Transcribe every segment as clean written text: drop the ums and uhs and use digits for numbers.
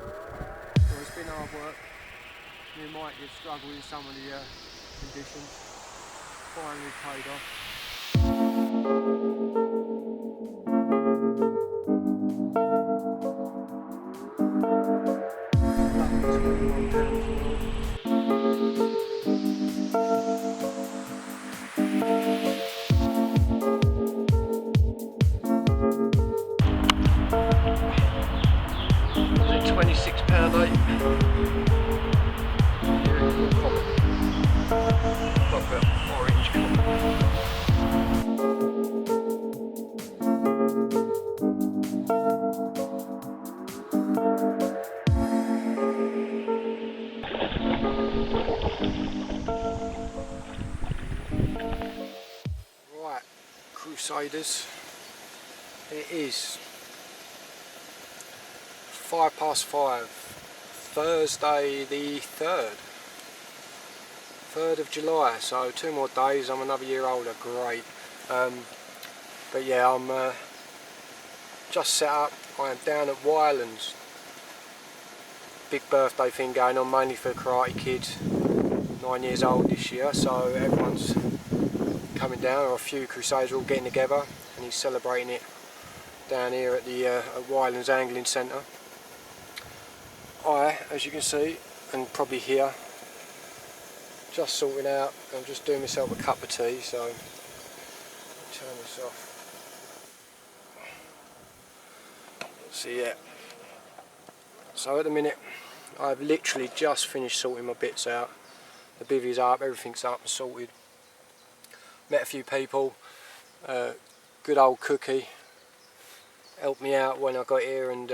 Well, it's been hard work. We might have struggled with some of the conditions. Finally paid off. Was it £26.8? Got a bit of orange colour. Right, Crusaders, it is 5:05, Thursday the 3rd of July, so 2 more days, I'm another year older, great. But yeah, I'm just set up, I am down at Wylands. Big birthday thing going on, mainly for the karate kid, 9 years old this year, so everyone's coming down, or a few Crusaders all getting together, and he's celebrating it down here at the at Wylands Angling Centre. I, as you can see, and probably hear, just sorting out, I'm just doing myself a cup of tea, so turn this off. So yeah, so at the minute I've literally just finished sorting my bits out. The bivvy's up, everything's up and sorted. Met a few people, good old Cookie helped me out when I got here and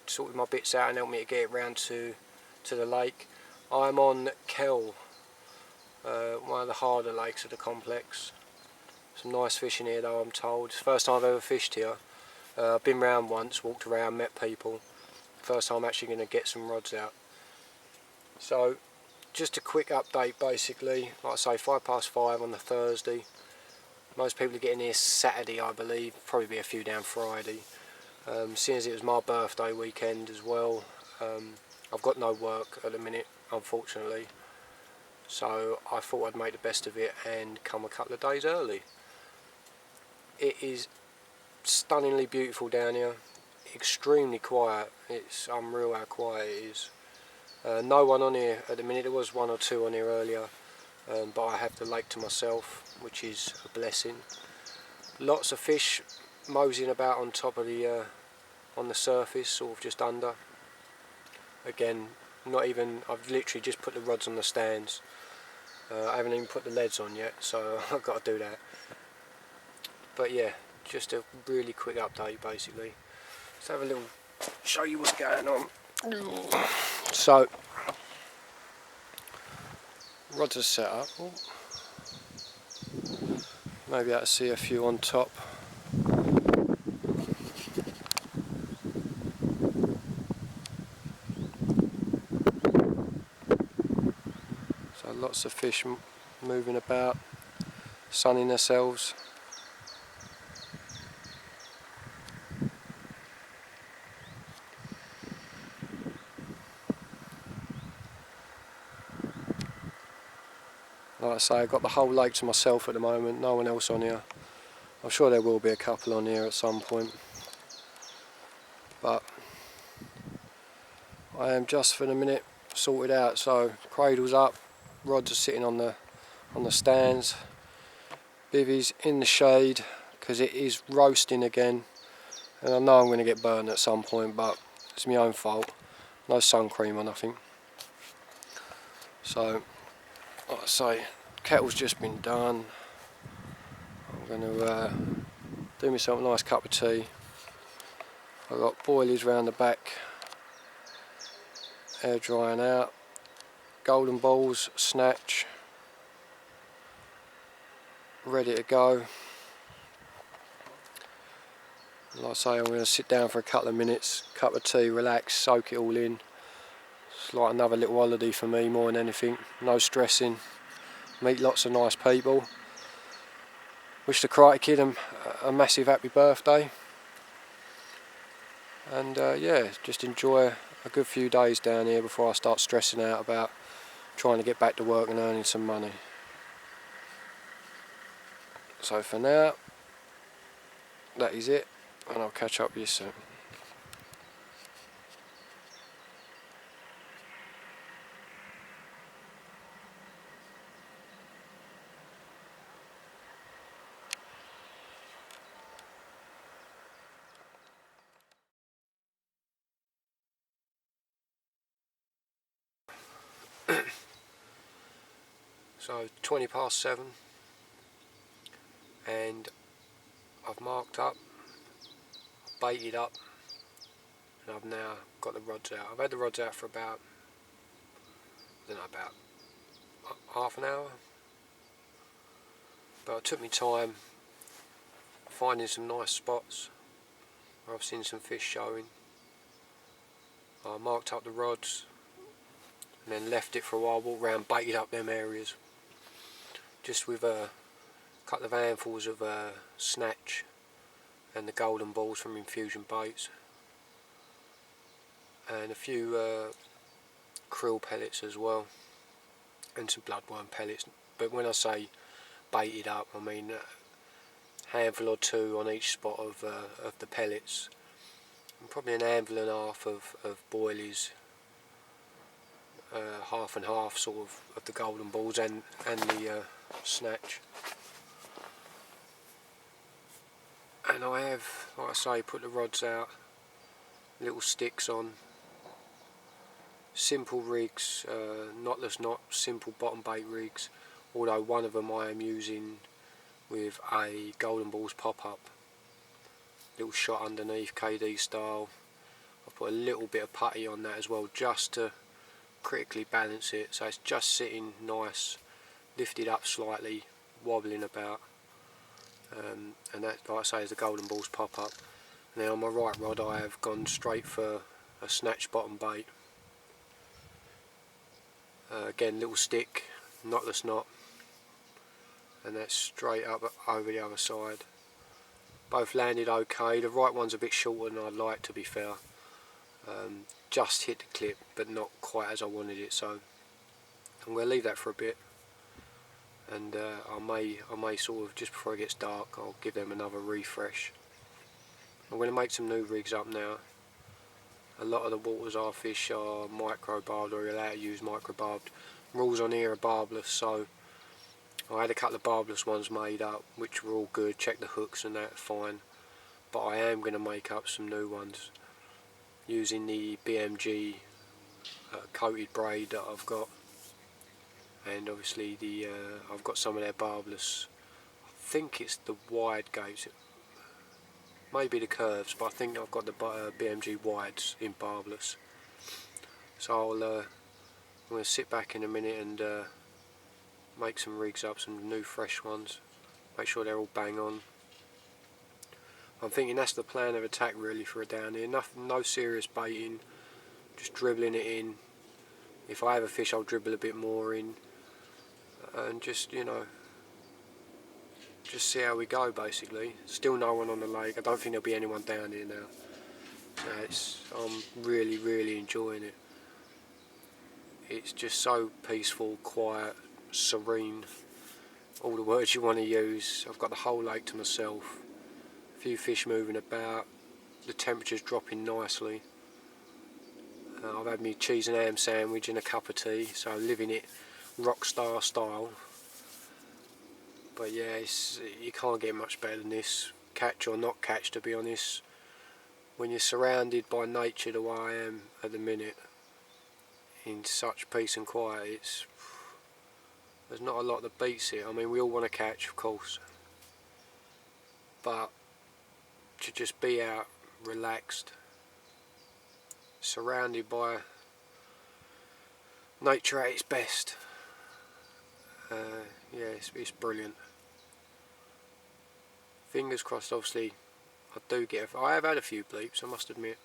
sorted my bits out and helped me to get it round to the lake. I'm on Kell, one of the harder lakes of the complex. Some nice fishing here though, I'm told. It's the first time I've ever fished here. I've been round once, walked around, met people. First time I'm actually going to get some rods out. So just a quick update basically, like I say, 5:05 on the Thursday. Most people are getting here Saturday I believe, probably be a few down Friday. Seeing as it was my birthday weekend as well, I've got no work at the minute unfortunately, so I thought I'd make the best of it and come a couple of days early. It is stunningly beautiful down here, extremely quiet, it's unreal how quiet it is. No one on here at the minute, there was 1 or 2 on here earlier, but I have the lake to myself, which is a blessing. Lots of fish moseying about on top of the on the surface, sort of just under. Again, not even, I've literally just put the rods on the stands. I haven't even put the leads on yet, so I've got to do that. But yeah, just a really quick update basically. Let's have a little, show you what's going on. So, rods are set up. Oh. Maybe I see a few on top. So lots of fish moving about, sunning themselves. Like I say, I've got the whole lake to myself at the moment, no one else on here. I'm sure there will be a couple on here at some point, but I am just for the minute sorted out. So cradle's up, rods are sitting on the stands, bivvy's in the shade because it is roasting again, and I know I'm going to get burned at some point, but it's my own fault. No sun cream or nothing. So like I say, kettle's just been done. I'm going to do myself a nice cup of tea. I've got boilies round the back, air drying out, golden balls, snatch, ready to go. Like I say, I'm going to sit down for a couple of minutes, cup of tea, relax, soak it all in. It's like another little holiday for me more than anything, no stressing, meet lots of nice people. Wish the Karate Kid a massive happy birthday. and yeah, just enjoy a good few days down here before I start stressing out about trying to get back to work and earning some money. So for now, that is it, and I'll catch up with you soon. So 20 past 7, and I've marked up, baited up, and I've now got the rods out. I've had the rods out for about, I don't know, about half an hour, but it took me time finding some nice spots where I've seen some fish showing. I marked up the rods and then left it for a while, walked around, baited up them areas, just with a couple of handfuls of snatch and the golden balls from Infusion Baits, and a few krill pellets as well, and some bloodworm pellets. But when I say baited up, I mean a handful or two on each spot of the pellets, and probably an handful and a half of boilies, half and half sort of the golden balls and the snatch. And I have, like I say, put the rods out, little sticks on, simple rigs, knotless knot, simple bottom bait rigs, although one of them I am using with a golden balls pop-up, little shot underneath, KD style. I've put a little bit of putty on that as well, just to critically balance it, so it's just sitting nice, lifted up slightly, wobbling about, and that, like I say, is the golden balls pop-up. Now on my right rod I have gone straight for a snatch bottom bait. Again, little stick, knotless knot, and that's straight up over the other side. Both landed okay. The right one's a bit shorter than I'd like, to be fair. Just hit the clip, but not quite as I wanted it, so I'm going to leave that for a bit, and I may sort of, just before it gets dark, I'll give them another refresh. I'm going to make some new rigs up now. A lot of the waters our fish are micro barbed, or you're allowed to use micro barbed. Rules on here are barbless, so I had a couple of barbless ones made up, which were all good. Check the hooks and that, fine. But I am going to make up some new ones using the BMG coated braid that I've got, and obviously the I've got some of their barbless. I think it's the wide gates, maybe the curves, but I think I've got the BMG wides in barbless. So I'm going to sit back in a minute and make some rigs up, some new fresh ones, make sure they're all bang on. I'm thinking that's the plan of attack really for down here. Nothing, no serious baiting, just dribbling it in. If I have a fish, I'll dribble a bit more in, and just, you know, just see how we go basically. Still no one on the lake. I don't think there'll be anyone down here now. I'm really enjoying it. It's just so peaceful, quiet, serene, all the words you want to use. I've got the whole lake to myself. A few fish moving about, the temperature's dropping nicely. I've had me cheese and ham sandwich and a cup of tea, so living it rock star style. But yeah, you can't get much better than this, catch or not catch, to be honest. When you're surrounded by nature the way I am at the minute, in such peace and quiet, there's not a lot that beats it. I mean, we all want to catch, of course, but to just be out, relaxed, surrounded by nature at its best, yeah, it's brilliant. Fingers crossed, obviously, I have had a few bleeps, I must admit.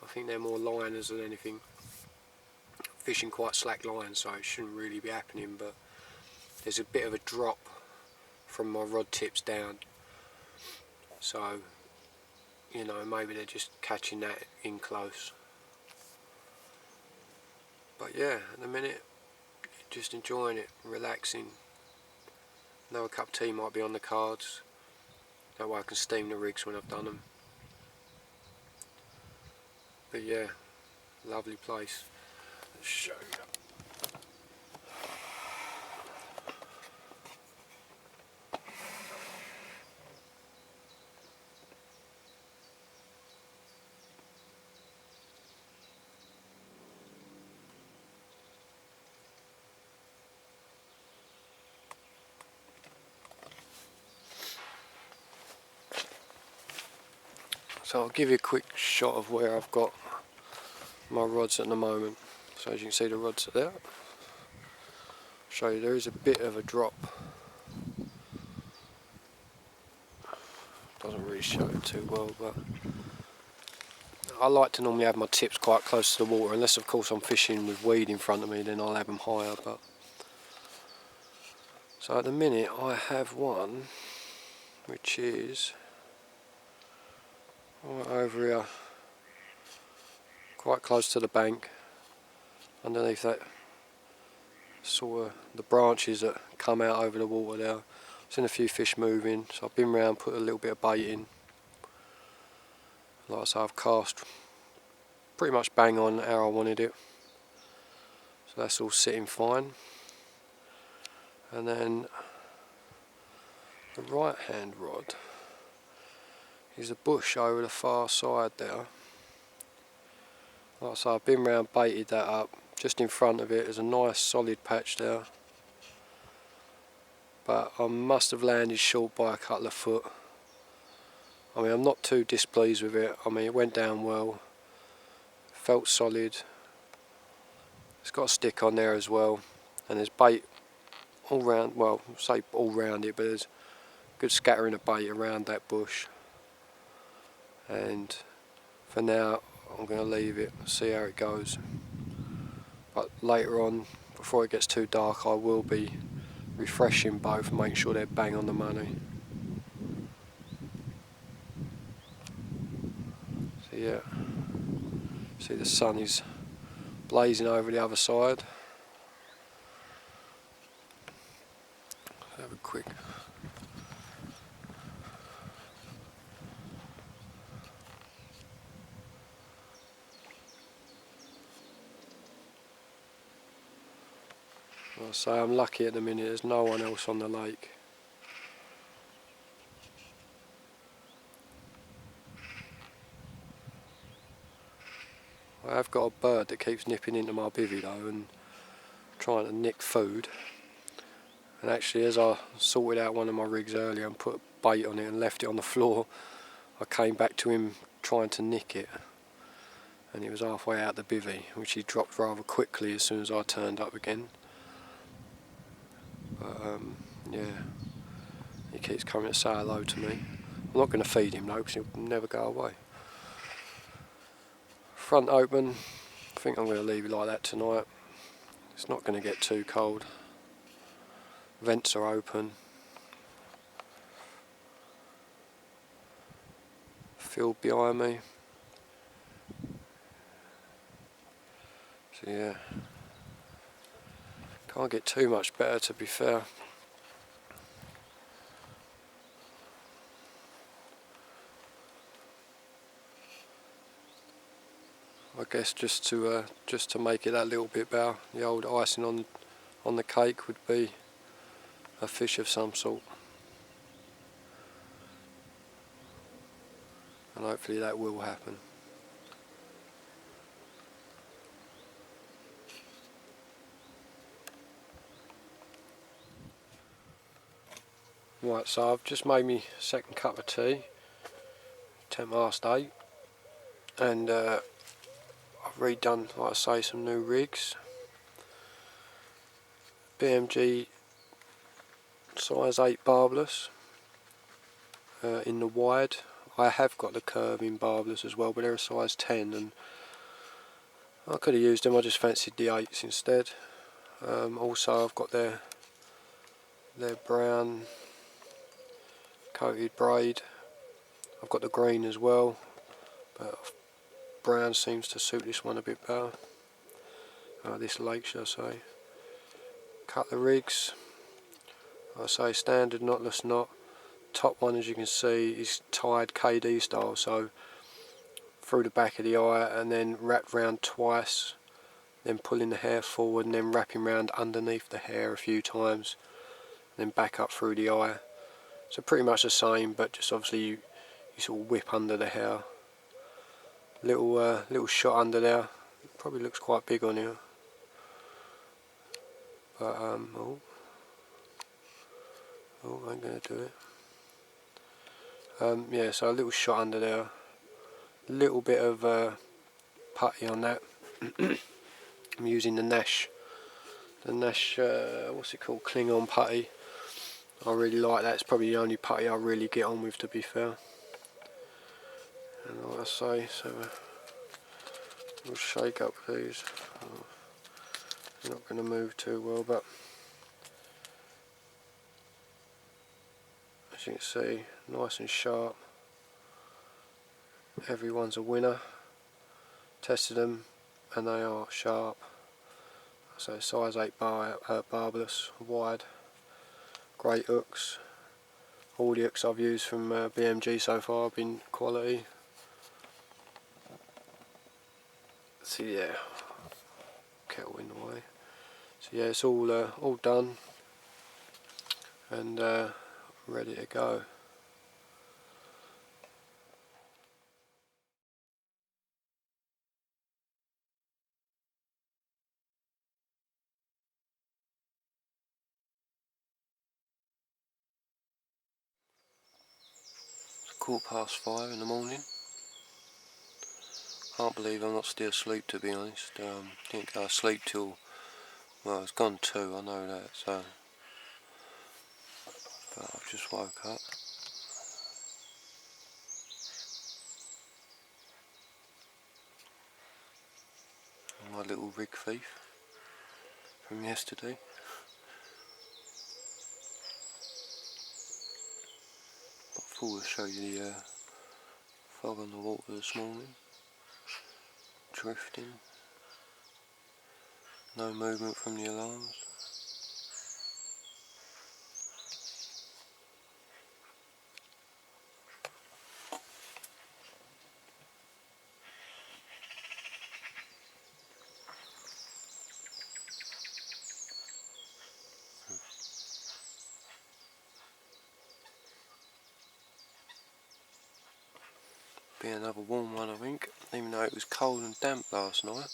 I think they're more liners than anything. Fishing quite slack lines, so it shouldn't really be happening, but there's a bit of a drop from my rod tips down, so you know, maybe they're just catching that in close. But yeah, at the minute, just enjoying it, relaxing. Another cup of tea might be on the cards. That way I can steam the rigs when I've done them. But yeah, lovely place. Let's show you. So I'll give you a quick shot of where I've got my rods at the moment. So as you can see, the rods are there. Show you there is a bit of a drop. Doesn't really show it too well, but I like to normally have my tips quite close to the water, unless of course I'm fishing with weed in front of me, then I'll have them higher. But so at the minute I have one which is right over here, quite close to the bank, underneath that sort of the branches that come out over the water there. I've seen a few fish moving, so I've been round, put a little bit of bait in. Like I say, I've cast pretty much bang on how I wanted it, so that's all sitting fine. And then the right hand rod is a bush over the far side there. Like I say, I've been round, baited that up. Just in front of it is a nice solid patch there, but I must have landed short by a couple of foot. I mean, I'm not too displeased with it. I mean, it went down well, felt solid. It's got a stick on there as well, and there's bait all round, well, say all round it, but there's good scattering of bait around that bush. And for now I'm going to leave it, see how it goes. But later on, before it gets too dark, I will be refreshing both and making sure they're bang on the money. So yeah, see the sun is blazing over the other side. Have a quick I'll say I'm lucky at the minute, there's no one else on the lake. I have got a bird that keeps nipping into my bivvy though and trying to nick food. And actually, as I sorted out one of my rigs earlier and put bait on it and left it on the floor, I came back to him trying to nick it, and he was halfway out the bivvy, which he dropped rather quickly as soon as I turned up again. But yeah, he keeps coming to say hello to me. I'm not going to feed him though, because he'll never go away. Front open, I think I'm going to leave it like that tonight. It's not going to get too cold. Vents are open. Field behind me. So yeah, can't get too much better, to be fair. I guess just to make it that little bit better, the old icing on the cake would be a fish of some sort, and hopefully that will happen. Right, so I've just made me second cup of tea, 8:10, and I've redone, like I say, some new rigs. BMG size 8 barbless in the wide. I have got the curve in barbless as well, but they're a size 10, and I could have used them, I just fancied the 8s instead. Also I've got their brown coated braid I've got the green as well, but brown seems to suit this one a bit better. This lake, shall I say. Cut the rigs. I say standard knotless knot. Top one, as you can see, is tied KD style, so through the back of the eye and then wrapped round twice, then pulling the hair forward and then wrapping round underneath the hair a few times, then back up through the eye. So pretty much the same, but just obviously you sort of whip under the hair. Little shot under there. Probably looks quite big on you. But oh, I ain't gonna do it. Yeah, so a little shot under there. Little bit of putty on that. I'm using the Nash. What's it called? Klingon putty. I really like that. It's probably the only putty I really get on with, to be fair. And like I say, so we'll shake up these. They're not going to move too well, but as you can see, nice and sharp. Everyone's a winner. Tested them and they are sharp. So size 8 barbless, wide, great hooks. All the hooks I've used from BMG so far have been quality. So yeah, kettle in the way. So yeah, it's all done and ready to go. It's 5:15 in the morning. Can't believe I'm not still asleep, to be honest. Didn't go to sleep till, well, it's gone 2, I know that, so. But I've just woke up. My little rig thief from yesterday. I thought I'd show you the fog on the water this morning. Drifting. No movement from the alarms. Be another warm one, I think, even though it was cold and damp last night.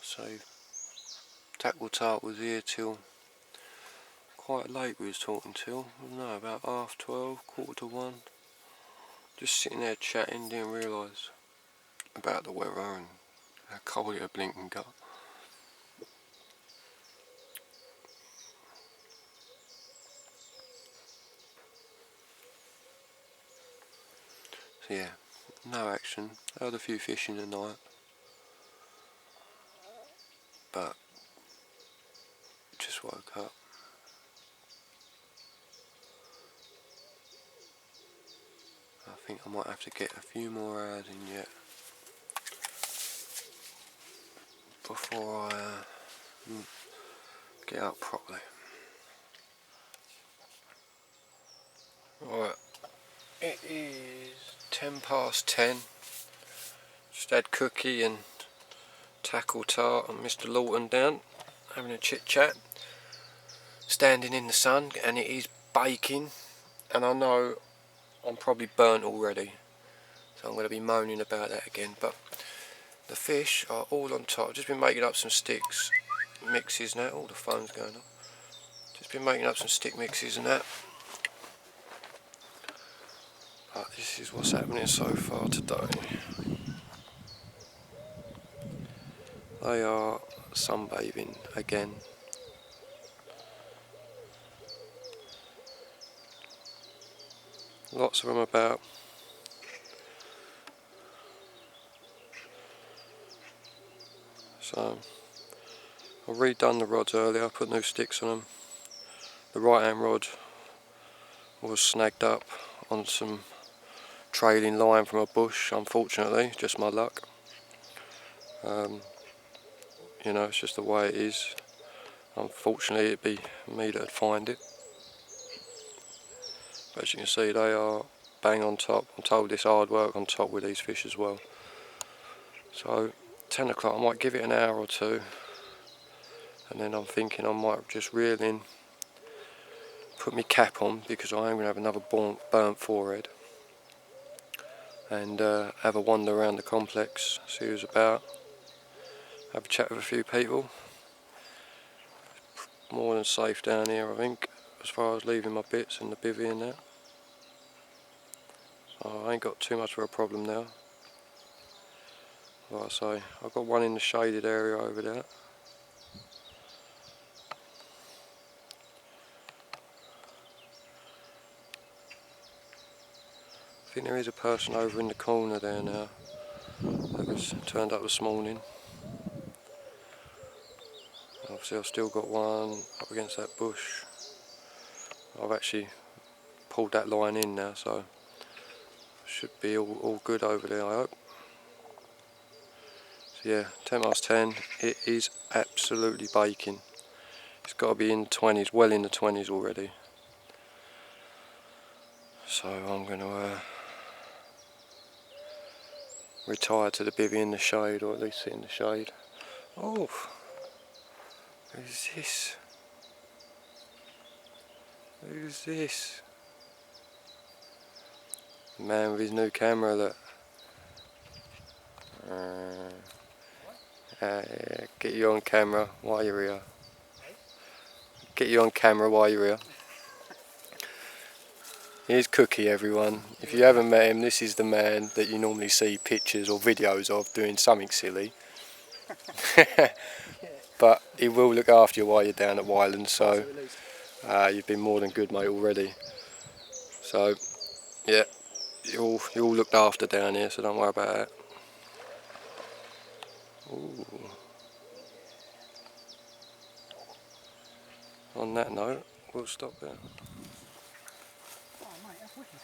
So tackle tart was here till quite late. We was talking till, I don't know, about 12:30, 1:45. Just sitting there chatting, didn't realise about the weather and how cold it had blinking got. So yeah, no action. I had a few fish in the night, but just woke up. I think I might have to get a few more hours in yet before I get up properly. Right, it is 10:10. Just had Cookie and Tackle Tart and Mr. Lawton down having a chit chat, standing in the sun, and it is baking, and I know I'm probably burnt already, so I'm going to be moaning about that again, but the fish are all on top. I've just been making up some sticks mixes now. All the phone's going on. Just been making up some stick mixes and that, but this is what's happening so far today. They are sunbathing again. Lots of them about. So I've redone the rods earlier, I put new sticks on them. The right hand rod was snagged up on some trailing line from a bush, unfortunately, just my luck. You know, it's just the way it is. Unfortunately, it'd be me that'd find it. But as you can see, they are bang on top. I'm told it's hard work on top with these fish as well. So 10 o'clock, I might give it an hour or two, and then I'm thinking I might just reel in, put my cap on, because I am going to have another burnt forehead, and have a wander around the complex, see who's about, have a chat with a few people. More than safe down here, I think, as far as leaving my bits and the bivvy and that. So I ain't got too much of a problem now. Like I say, I've got one in the shaded area over there. I think there is a person over in the corner there now that was turned up this morning. Obviously I've still got one up against that bush. I've actually pulled that line in now, so should be all good over there, I hope. So yeah, 10 past 10, it is absolutely baking. It's got to be in the 20s, well in the 20s already. So I'm going to retire to the bivvy in the shade, or at least sit in the shade. Oh, who's this? Who's this? The man with his new camera, look. Get you on camera while you're here. Get you on camera while you're here. Here's Cookie, everyone. If you haven't met him, this is the man that you normally see pictures or videos of doing something silly. But he will look after you while you're down at Wylands, so you've been more than good, mate, already. So, yeah, you're all looked after down here, so don't worry about that. Ooh. On that note, we'll stop there. Oh, mate, that's wicked.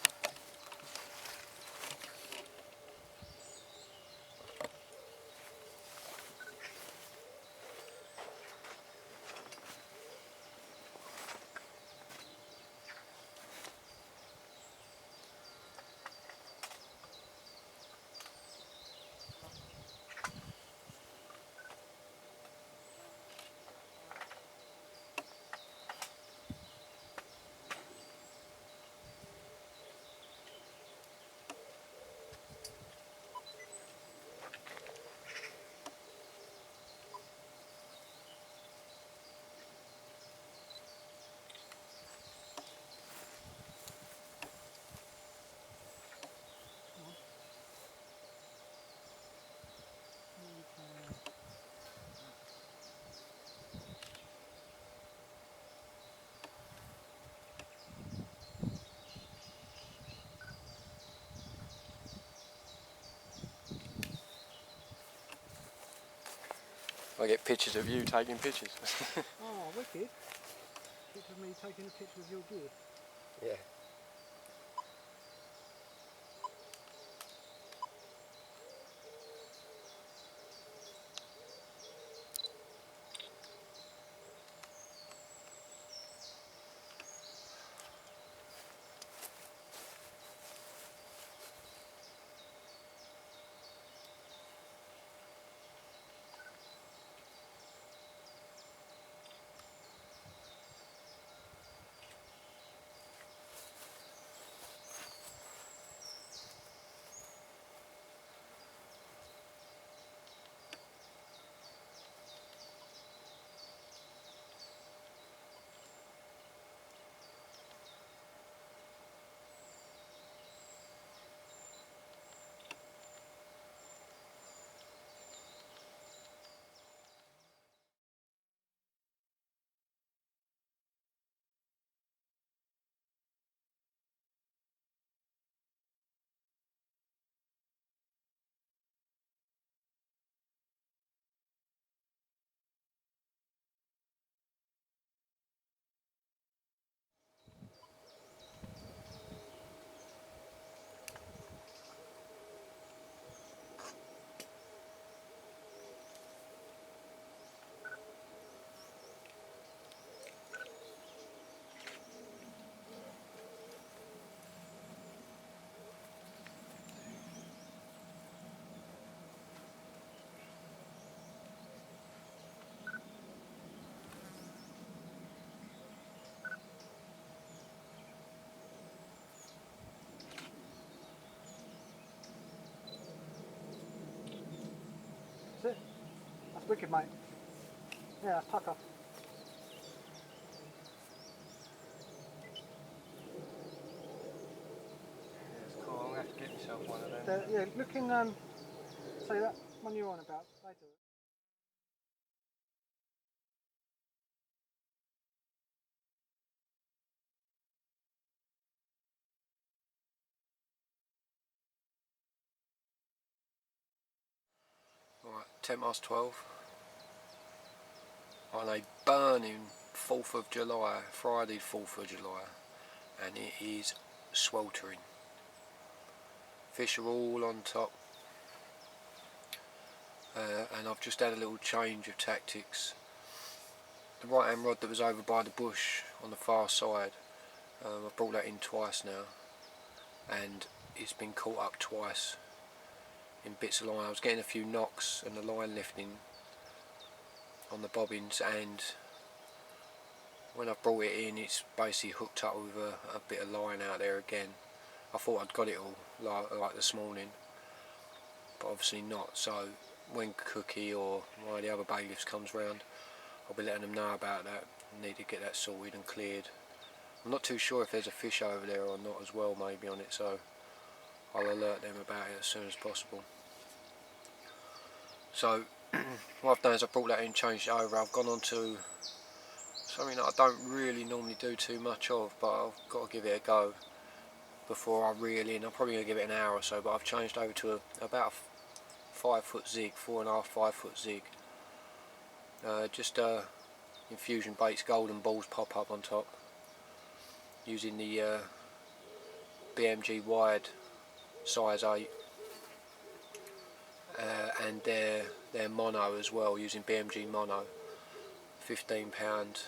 I get pictures of you taking pictures. Oh, wicked. Picture of me taking a picture of your gear. Yeah. Wicked, mate. Yeah, pucker. Yeah, it's cool. I'm going to have to get myself one of them. Yeah, looking, say that one you're on about, they do it. Right, 12:10 on a burning 4th of July, Friday 4th of July, and it is sweltering. Fish are all on top, and I've just had a little change of tactics. The right hand rod that was over by the bush on the far side, I've brought that in twice now, and it's been caught up twice in bits of line. I was getting a few knocks and the line lifting on the bobbins, and when I brought it in, it's basically hooked up with a bit of line out there again. I thought I'd got it all like this morning, but obviously not. So when Cookie or one of the other bailiffs comes round, I'll be letting them know about that. I need to get that sorted and cleared. I'm not too sure if there's a fish over there or not as well, maybe on it, so I'll alert them about it as soon as possible. So what I've done is I've brought that in, changed it over. I've gone on to something that I don't really normally do too much of, but I've got to give it a go before I reel in. I'm probably going to give it an hour or so, but I've changed over to about a 5 foot zig, 4.5, 5 foot zig. Just infusion baits, golden balls pop up on top, using the BMG wide size 8, and their mono as well, using BMG mono, £15.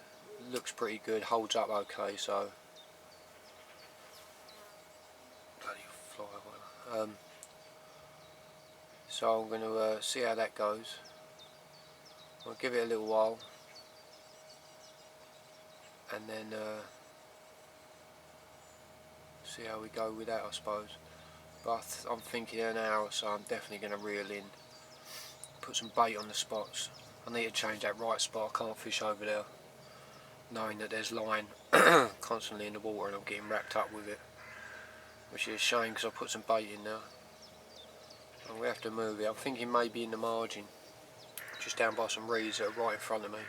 Looks pretty good, holds up okay. So bloody fly one. So I'm going to see how that goes. I'll give it a little while, and then see how we go with that, I suppose. But I'm thinking in an hour or so I'm definitely going to reel in, put some bait on the spots. I need to change that right spot. I can't fish over there knowing that there's line constantly in the water and I'm getting wrapped up with it, which is a shame because I put some bait in there and we have to move it. I'm thinking maybe in the margin, just down by some reeds that are right in front of me.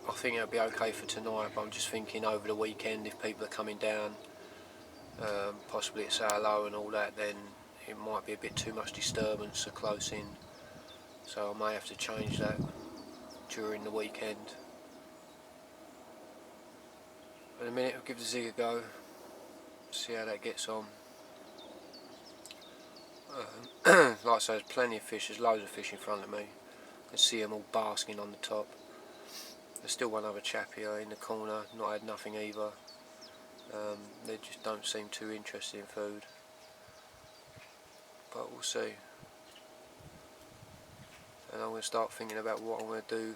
I think it'll be okay for tonight, but I'm just thinking over the weekend, if people are coming down, possibly at say hello and all that, then it might be a bit too much disturbance so close in, so I may have to change that during the weekend. In a minute I'll give the zig a go, see how that gets on. Like I say, there's plenty of fish, there's loads of fish in front of me. I can see them all basking on the top. There's still one other chap here in the corner, not had nothing either. They just don't seem too interested in food, but we'll see. And I'm going to start thinking about what I'm going to do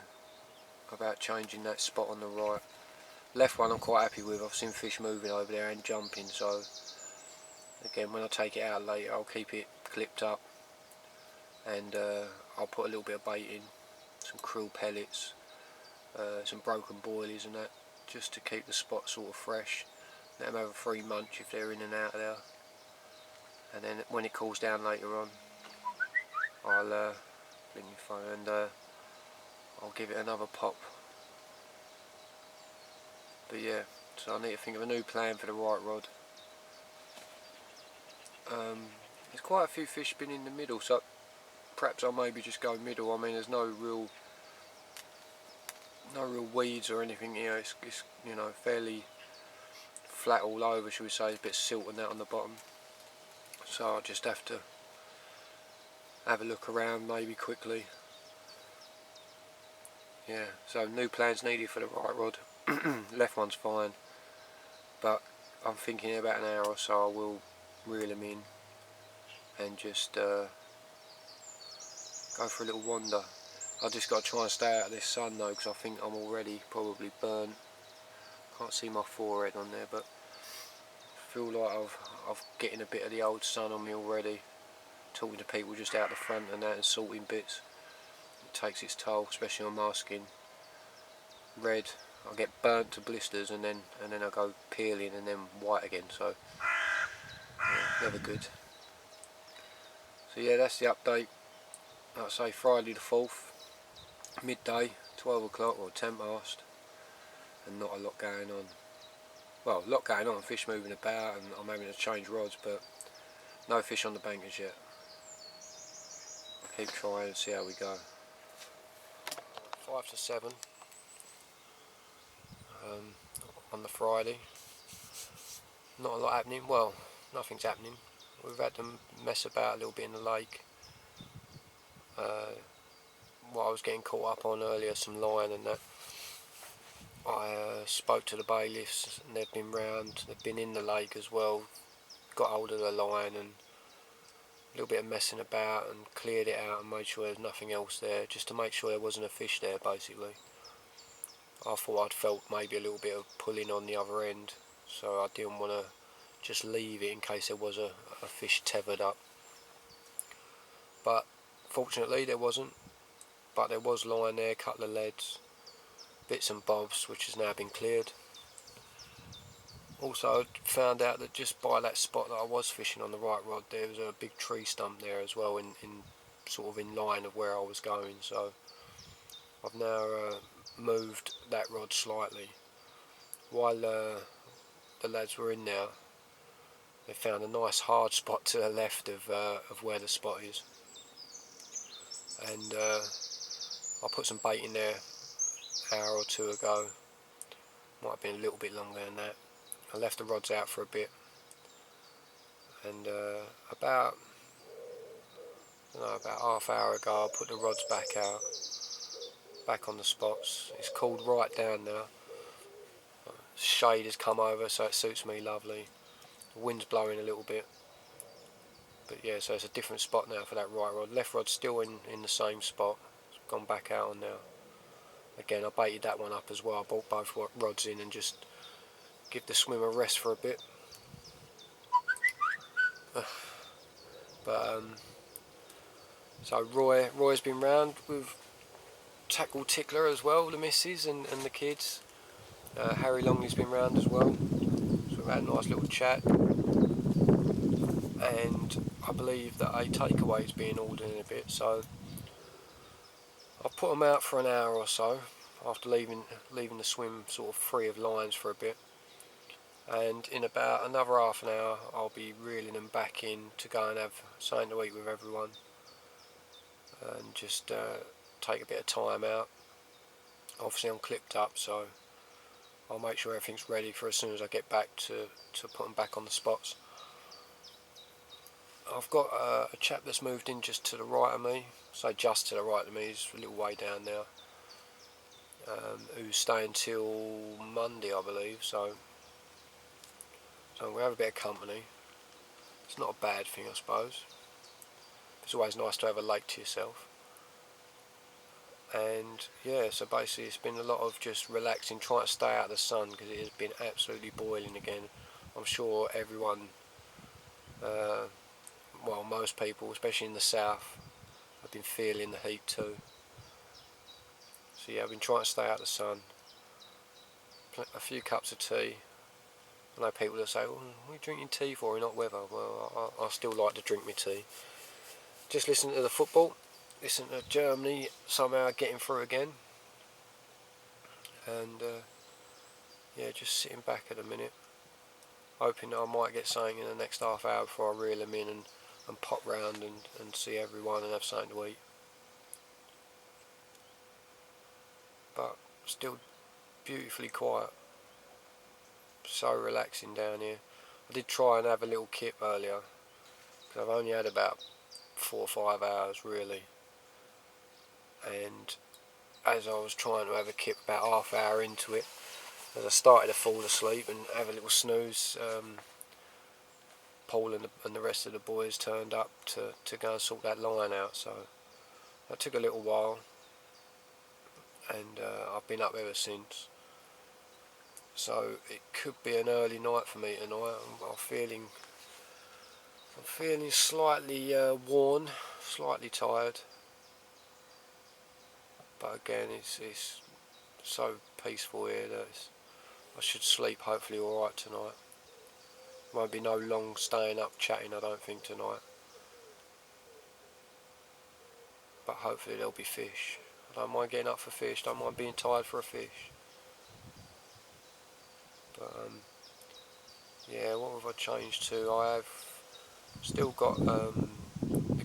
about changing that spot on the right. Left one I'm quite happy with. I've seen fish moving over there and jumping, so again when I take it out later I'll keep it clipped up, and I'll put a little bit of bait in, some krill pellets, some broken boilies and that, just to keep the spot sort of fresh. Let them have a free munch if they're in and out of there, and then when it cools down later on I'll bring your phone and I'll give it another pop. But yeah, so I need to think of a new plan for the right rod. There's quite a few fish been in the middle, so perhaps I'll maybe just go middle. I mean, there's no real weeds or anything here. It's you know, fairly flat all over, shall we say. There's a bit of silt and that on the bottom, so I'll just have to have a look around maybe quickly. Yeah, so new plans needed for the right rod. Left one's fine, but I'm thinking in about an hour or so I will reel them in and just go for a little wander. I just got to try and stay out of this sun though, because I think I'm already probably burnt. Can't see my forehead on there, but I feel like I've getting a bit of the old sun on me already. talking to people just out the front and that and sorting bits. It takes its toll, especially on my skin. Red, I get burnt to blisters and then I go peeling and then white again, so yeah, never good. So yeah, that's the update. Like I say, Friday the 4th, midday, 12 o'clock or 10 past, and not a lot going on. Well, a lot going on, fish moving about, and I'm having to change rods, but no fish on the bankers yet. Keep trying and see how we go. 5 to 7 on the Friday. Not a lot happening. Well, nothing's happening. We've had to mess about a little bit in the lake. What I was getting caught up on earlier, some line and that. I spoke to the bailiffs and they've been round, they've been in the lake as well, got hold of the line and a little bit of messing about and cleared it out and made sure there's nothing else there, just to make sure there wasn't a fish there basically. I thought I'd felt maybe a little bit of pulling on the other end, so I didn't want to just leave it in case there was a fish tethered up. But fortunately there wasn't, but there was line there, a couple of leads, bits and bobs, which has now been cleared. Also, I found out that just by that spot that I was fishing on the right rod, there was a big tree stump there as well, in sort of in line of where I was going. So I've now moved that rod slightly. While the lads were in there, they found a nice hard spot to the left of where the spot is, and I put some bait in there an hour or two ago. Might have been a little bit longer than that. I left the rods out for a bit, and about half hour ago I put the rods back out, back on the spots. It's cooled right down now. Shade has come over, so it suits me lovely. The wind's blowing a little bit, but yeah, so it's a different spot now for that right rod. Left rod's still in the same spot. It's gone back out on now. Again, I baited that one up as well. I brought both rods in and just give the swim a rest for a bit. But so Roy's been round. We've tackled Tickler as well, the missus and the kids. Harry Longley's been round as well, so we've had a nice little chat, and I believe that a takeaway is being ordered in a bit, so I've put them out for an hour or so after leaving the swim sort of free of lines for a bit, and in about another half an hour I'll be reeling them back in to go and have something to eat with everyone and just take a bit of time out. Obviously I'm clipped up, so I'll make sure everything's ready for as soon as I get back to put them back on the spots. I've got a chap that's moved in just to the right of me, so just to the right of me, he's a little way down now, who's staying till Monday I believe, so we'll have a bit of company. It's not a bad thing I suppose. It's always nice to have a lake to yourself. And yeah, so basically it's been a lot of just relaxing, trying to stay out of the sun because it has been absolutely boiling again. I'm sure everyone, well most people, especially in the south, have been feeling the heat too. So yeah, I've been trying to stay out of the sun. A few cups of tea. I know people that say, well, what are you drinking tea for in hot weather? Well, I still like to drink my tea. Just listen to the football. Listen to Germany somehow getting through again, and yeah, just sitting back at the minute, hoping that I might get something in the next half hour before I reel them in and pop round and see everyone and have something to eat. But still beautifully quiet, so relaxing down here. I did try and have a little kip earlier, because I've only had about 4 or 5 hours really. And as I was trying to have a kip about half hour into it, as I started to fall asleep and have a little snooze, Paul and the rest of the boys turned up to go and sort that line out, so that took a little while, and I've been up ever since. So it could be an early night for me tonight. I'm feeling I'm feeling slightly worn, slightly tired, but again it's so peaceful here that I should sleep hopefully alright tonight. Won't be no long staying up chatting I don't think tonight, but hopefully there'll be fish. I don't mind getting up for fish, don't mind being tired for a fish. But yeah, what have I changed to? I have still got the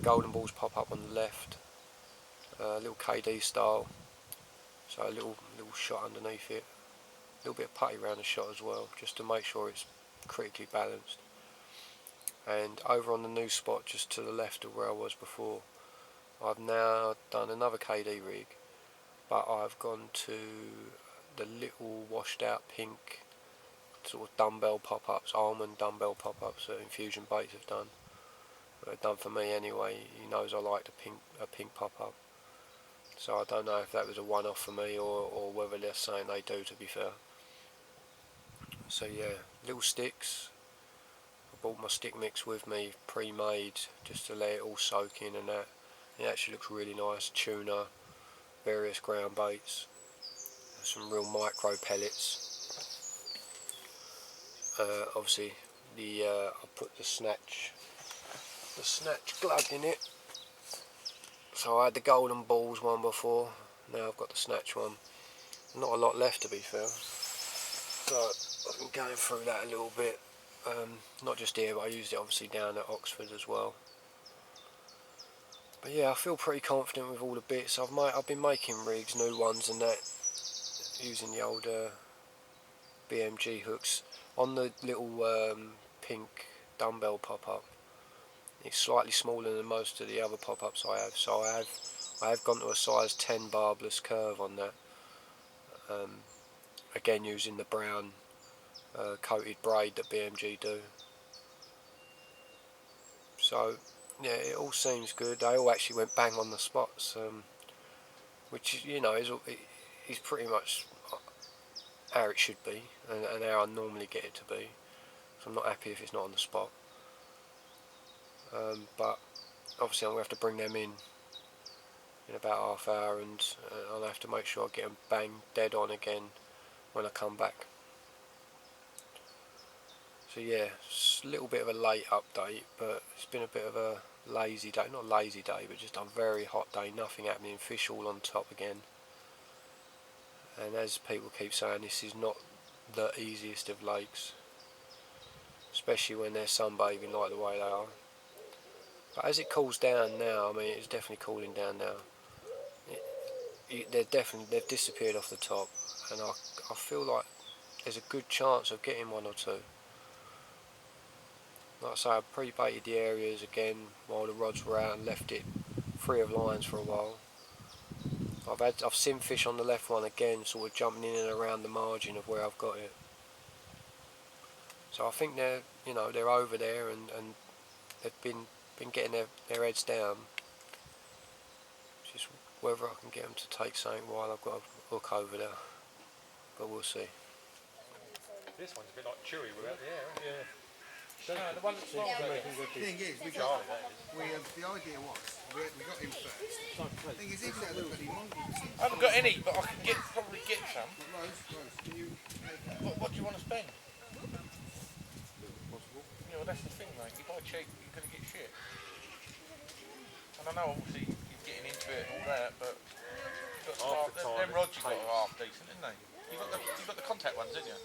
golden balls pop up on the left, a little KD style, so a little shot underneath it, a little bit of putty around the shot as well, just to make sure it's critically balanced. And over on the new spot just to the left of where I was before, I've now done another KD rig, but I've gone to the little washed out pink sort of dumbbell pop-ups, almond dumbbell pop-ups that Infusion Baits have done. They've done for me anyway. He knows I like a pink pop-up, so I don't know if that was a one-off for me or whether they're saying they do, to be fair. So yeah, little sticks. I brought my stick mix with me pre-made just to let it all soak in, and that it actually looks really nice. Tuna, various ground baits, some real micro pellets. Obviously I put the snatch glug in it. So I had the golden balls one before, now I've got the snatch one. Not a lot left, to be fair, so I've been going through that a little bit. Not just here, but I used it obviously down at Oxford as well. But yeah, I feel pretty confident with all the bits. I've been making rigs, new ones and that, using the older BMG hooks. On the little pink dumbbell pop-up, it's slightly smaller than most of the other pop-ups I have, so I have gone to a size 10 barbless curve on that. Again using the brown coated braid that BMG do. So yeah, it all seems good. They all actually went bang on the spots, which you know is pretty much how it should be, and how I normally get it to be. So I'm not happy if it's not on the spot. But obviously I'm going to have to bring them in about half hour, and I'll have to make sure I get them bang dead on again when I come back. So yeah, it's a little bit of a late update, but it's been a bit of a lazy day, not lazy day, but just a very hot day, nothing happening, fish all on top again. And as people keep saying, this is not the easiest of lakes, especially when they're sunbathing like the way they are. But as it cools down now, I mean it's definitely cooling down now, they've disappeared off the top, and I feel like there's a good chance of getting one or two. Like I say, I pre-baited the areas again while the rods were out and left it free of lines for a while. I've seen fish on the left one again, sort of jumping in and around the margin of where I've got it. So I think they're over there, and they've been getting their heads down. Just whether I can get them to take something while I've got a hook over there, but we'll see. This one's a bit like chewy without the air, isn't it? The one that's The thing is, the idea was, we got him first. The thing is, even though the bloody monkeys... I haven't got any, but I can probably get some. Rose, can you take that? What do you want to spend? Yeah, well that's the thing, mate. You buy cheap, you're going to get shit. And I know obviously you're getting into it and all that, but you've got them rods you got are half decent, isn't they? You've got the contact ones, didn't you?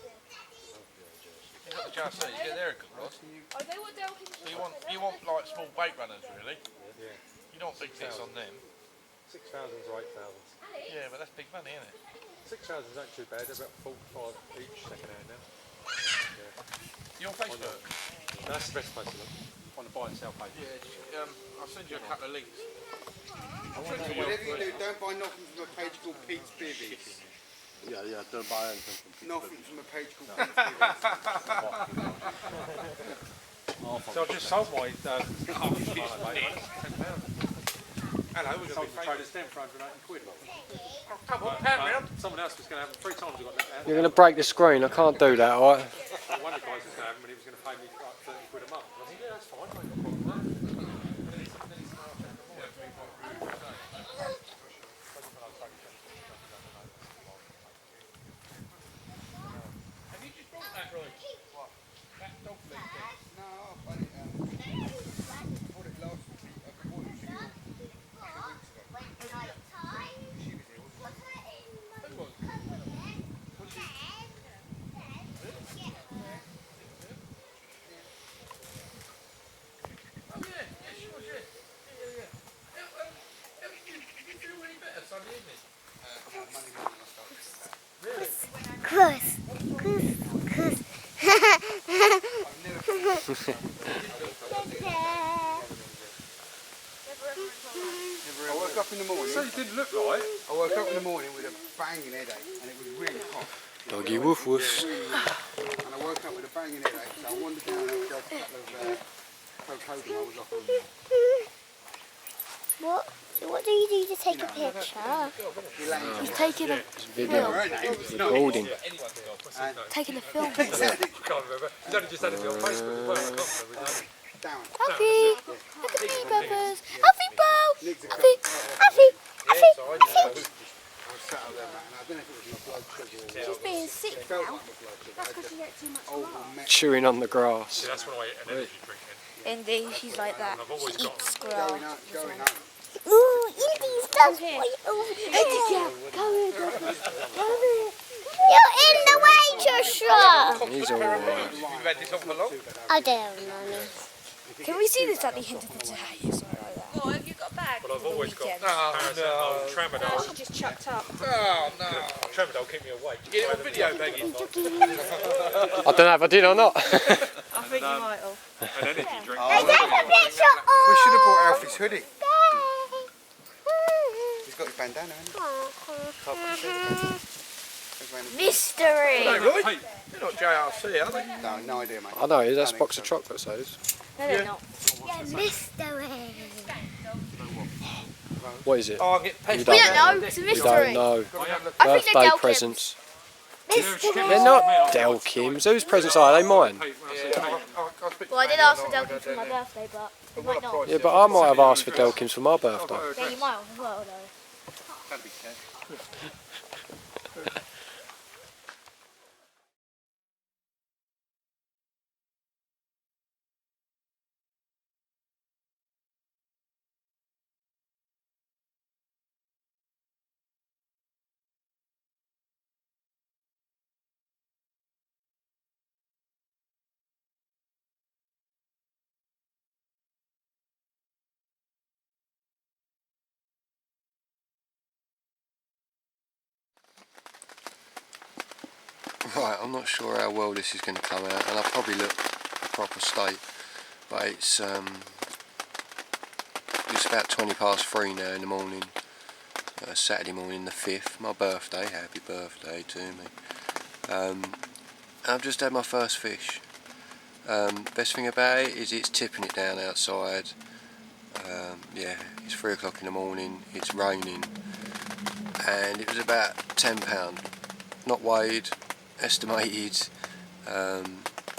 You've got the JRC, yeah, they're a good rod. Oh, they were delking. So you want like small bait runners, really? Yeah. You don't want big bits on them. 6,000 or 8,000. Yeah, but that's big money, isn't it? 6,000's not too bad. They're about 45 each second hand now. Yeah. You on Facebook? That's the best place to look. On the buy and sell page. Yeah, I'll send you a couple of links. Whatever you do, don't buy nothing from a page called Pete's Bivvies. Yeah, don't buy anything from people. Nothing from a page called Pete's Bivvies. So I've just sold my hello, we're going to be traders down for 180 quid. Come on, pound round. Someone else was going to have them 3 times I got that. You're going to break the screen, I can't do that, alright? One of the guys was going to have them and he was going to pay me like 30 quid a month. I said, yeah, that's fine, I ain't got a problem. I woke up in the morning. So it didn't look like. I woke up in the morning with a banging headache, and it was really hot. Doggy woof woofs. And I woke up with a banging headache, so I wandered down and got a couple of cocoa rolls off them. What do you do to take a picture? He's taking a Video. Recording. taking a film. I can't remember. He's only just had it on Facebook as well. I can't remember his name. Happy! Look at me, brothers! Happy bow! Happy! I was sat up there, man, and I don't know if it was my blood sugar or She's being sick it felt now. like my blood sugar. That's because she ate too much grass. Chewing on the grass. See, that's when I ate an energy drink in. Indeed, she's like that. I've always She got eats Going grass. home, going home. Ooh, Indy's done for you. Come here. You're in the way, Joshua! He's alright. You've had this on for long? I don't know. Can we see this at the end of the day? What, have you got a bag? But I've always got Oh, no. tramadol. Just chucked up. Oh, no. Tramadol keep me awake. Get it on video, Maggie. I don't know if I did or not. I think you might have. An energy drink. We should have bought Alfie's hoodie. He's got his bandana, hasn't he? Mystery! No, really? You're not JRC, are they? No, no idea, mate. I know, that's a think box so. of chocolates, those. No, they're not. Yeah, mystery! What is it? Oh, I'll get You We don't know, it's a You mystery. don't know. I think they're Birthday Del presents. Mystery! They're not Del Kim's. Whose presents are they? Mine? Well, I did ask for Del Kim's for my birthday, but they might not. Yeah, but I might have asked for Del Kim's for my birthday. Yeah, you might have as well, though. Don't be scared. Right, I'm not sure how well this is going to come out, and I'll probably look a proper state, but it's about 3:20 now in the morning, Saturday morning the 5th, my birthday. Happy birthday to me. I've just had my first fish. Best thing about it is it's tipping it down outside. Yeah, it's 3 o'clock in the morning, it's raining, and it was about £10, not weighed, estimated,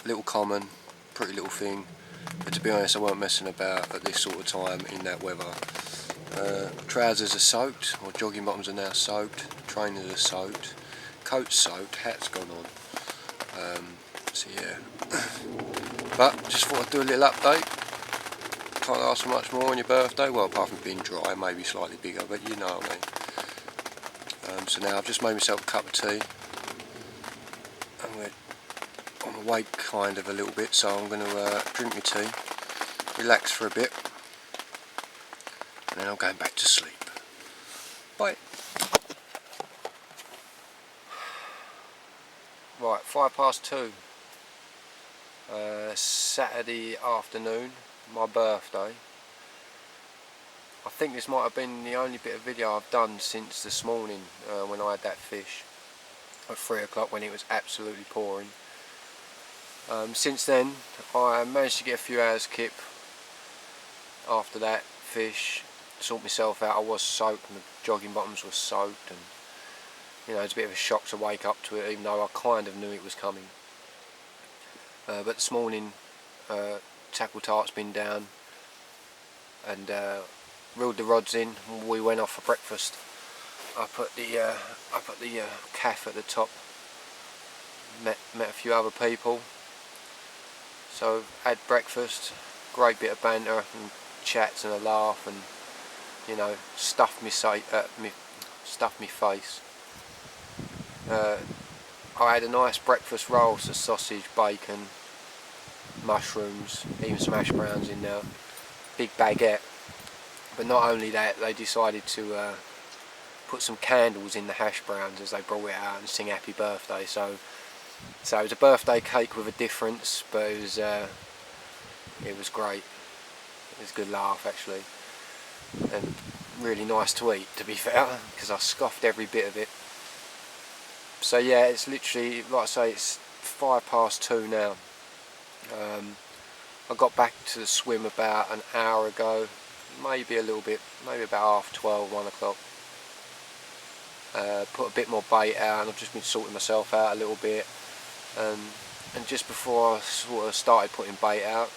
little common, pretty little thing, but to be honest I weren't messing about at this sort of time in that weather. Trousers are soaked, or jogging bottoms are now soaked, trainers are soaked, coat's soaked, hat's gone on, so yeah. But just thought I'd do a little update. Can't ask for much more on your birthday, well apart from being dry, maybe slightly bigger, but you know what I mean. So now I've just made myself a cup of tea. I'm awake kind of a little bit, so I'm going to drink my tea, relax for a bit, and then I'm going back to sleep. Bye. Right, 2:05, Saturday afternoon, my birthday. I think this might have been the only bit of video I've done since this morning when I had that fish at 3 o'clock when it was absolutely pouring. Since then I managed to get a few hours kip after that fish, sort myself out. I was soaked and the jogging bottoms were soaked, and you know, it's a bit of a shock to wake up to it even though I kind of knew it was coming. But this morning tackle tart's been down and reeled the rods in, and we went off for breakfast. I put the calf at the top, met a few other people, so had breakfast, great bit of banter and chats and a laugh, and you know, stuffed me face. I had a nice breakfast roll, so sausage, bacon, mushrooms, even some hash browns in there, big baguette. But not only that, they decided to put some candles in the hash browns as they brought it out and sing happy birthday. So it was a birthday cake with a difference, but it was it was great. It was a good laugh actually, and really nice to eat, to be fair, because I scoffed every bit of it. So yeah, it's literally, like I say, it's 2:05 now. I got back to the swim about an hour ago, maybe a little bit, maybe about 12:30, 1 o'clock. Put a bit more bait out, and I've just been sorting myself out a little bit. And just before I sort of started putting bait out,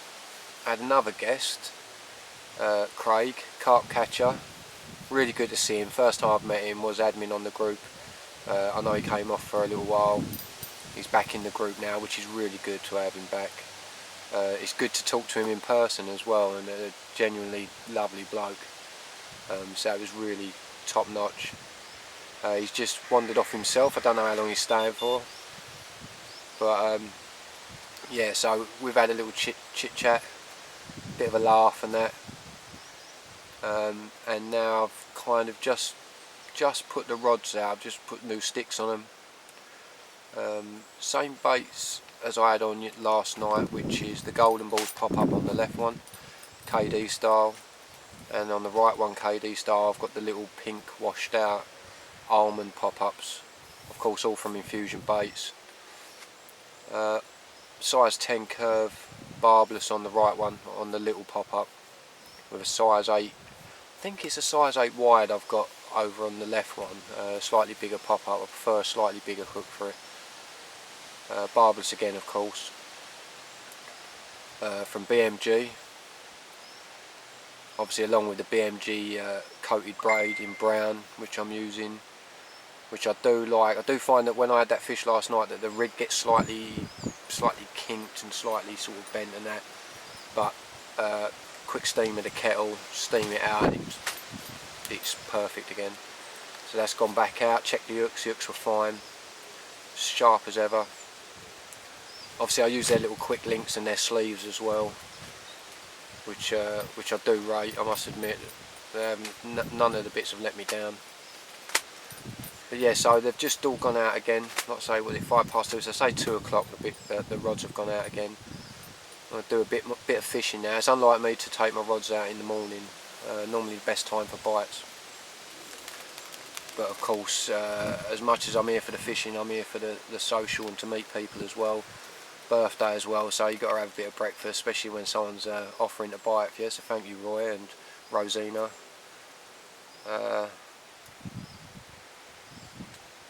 I had another guest, Craig, carp catcher. Really good to see him. First time I've met him was admin on the group. I know he came off for a little while. He's back in the group now, which is really good to have him back. It's good to talk to him in person as well, and a genuinely lovely bloke. So that was really top notch. He's just wandered off himself. I don't know how long he's staying for, but yeah. So we've had a little chit chat, bit of a laugh and that, and now I've kind of just put the rods out. I've just put new sticks on them. Same baits as I had on last night, which is the golden balls pop up on the left one, KD style, and on the right one, KD style, I've got the little pink washed out almond pop-ups, of course all from Infusion Baits. Size 10 curve barbless on the right one, on the little pop-up, with a size 8, I think it's a size 8 wide I've got over on the left one, slightly bigger pop-up. I prefer a slightly bigger hook for it. Barbless again, of course, from BMG, obviously, along with the BMG coated braid in brown, which I'm using, which I do like. I do find that when I had that fish last night, that the rig gets slightly kinked and slightly sort of bent and that, but quick steam of the kettle, steam it out, and it's perfect again. So that's gone back out. Check the hooks were fine, sharp as ever. Obviously I use their little quick links and their sleeves as well, which I do rate, I must admit. None of the bits have let me down. But yeah, so they've just all gone out again. Like I say, well, it's 2:05, so I say 2 o'clock. The rods have gone out again. I'm gonna do a bit of fishing now. It's unlike me to take my rods out in the morning. Normally the best time for bites. But of course, as much as I'm here for the fishing, I'm here for the social and to meet people as well. Birthday as well, so you've got to have a bit of breakfast, especially when someone's offering to buy it for you. So thank you, Roy and Rosina.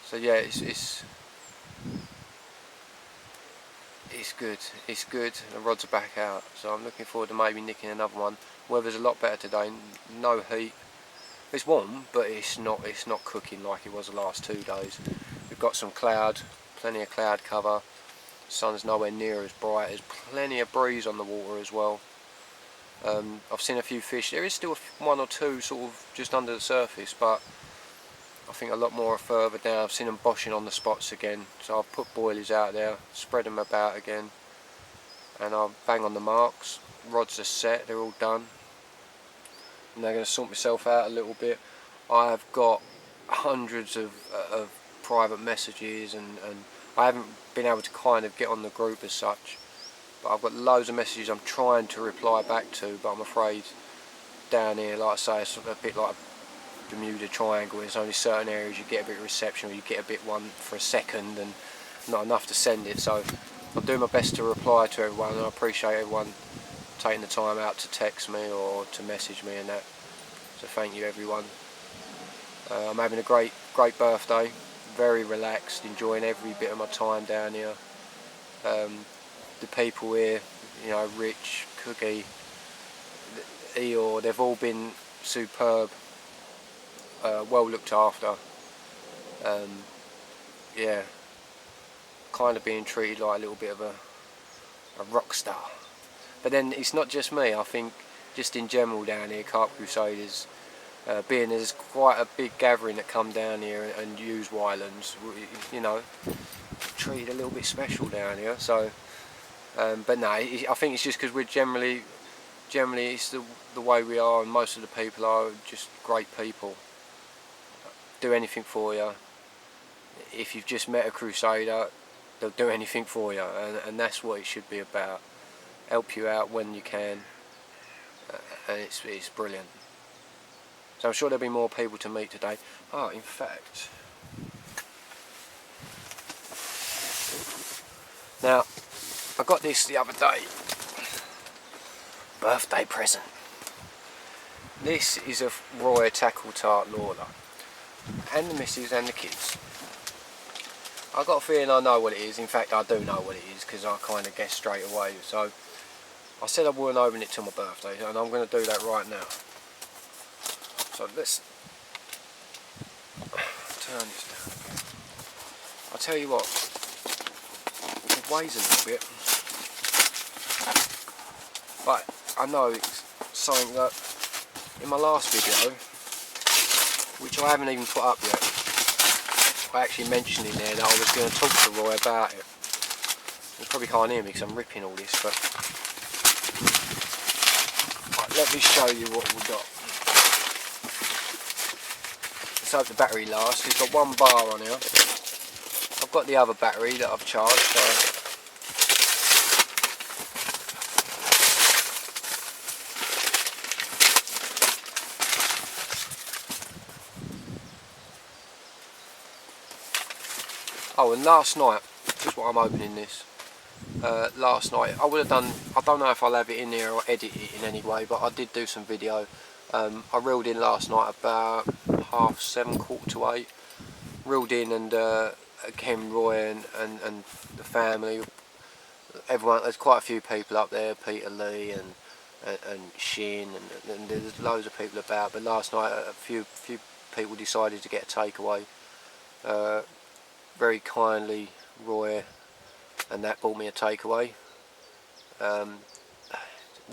So yeah, it's good. It's good. The rods are back out, so I'm looking forward to maybe nicking another one. Weather's a lot better today. No heat. It's warm, but it's not cooking like it was the last 2 days. We've got some cloud, plenty of cloud cover. Sun's nowhere near as bright. There's plenty of breeze on the water as well. I've seen a few fish. There is still one or two sort of just under the surface, but I think a lot more are further down. I've seen them boshing on the spots again, so I've put boilies out there, spread them about again, and I'll bang on the marks. Rods are set, they're all done. And they're going to sort myself out a little bit. I've got hundreds of private messages, and I haven't been able to kind of get on the group as such, but I've got loads of messages I'm trying to reply back to, but I'm afraid down here, like I say, it's a bit like a Bermuda Triangle. There's only certain areas you get a bit of reception, or you get a bit one for a second and not enough to send it. So I'm doing my best to reply to everyone, and I appreciate everyone taking the time out to text me or to message me and that, so thank you everyone. I'm having a great birthday, very relaxed, enjoying every bit of my time down here. The people here, you know, Rich, Cookie, Eeyore, they've all been superb, well looked after. Yeah, kind of being treated like a little bit of a rock star. But then it's not just me. I think just in general down here, CarpCrusaders, being there's quite a big gathering that come down here and use Wylands, you know, treated a little bit special down here. So, but no, I think it's just because we're generally it's the way we are, and most of the people are just great people. Do anything for you. If you've just met a Crusader, they'll do anything for you, and that's what it should be about. help you out when you can, and it's brilliant. So I'm sure there'll be more people to meet today. Oh, in fact, now I got this the other day, birthday present. This is a Roy Tackle Tart Lawler, and the missus and the kids. I got a feeling I know what it is. In fact, I do know what it is because I kind of guessed straight away. So I said I wouldn't open it till my birthday, and I'm going to do that right now. So let's turn this down. I'll tell you what, it weighs a little bit, but I know it's something that in my last video, which I haven't even put up yet, I actually mentioned in there that I was going to talk to Roy about it. You probably can't hear me because I'm ripping all this, but right, let me show you what we got. Let's hope the battery lasts. It's got one bar on here. I've got the other battery that I've charged, so oh, and last night, just what I'm opening this, last night, I would have done, I don't know if I'll have it in there or edit it in any way, but I did do some video. I reeled in last night about 7:30, 7:45, reeled in, and Ken, Roy and the family, everyone, there's quite a few people up there, Peter Lee and Shin, and there's loads of people about, but last night a few people decided to get a takeaway. Very kindly, Roy and that bought me a takeaway.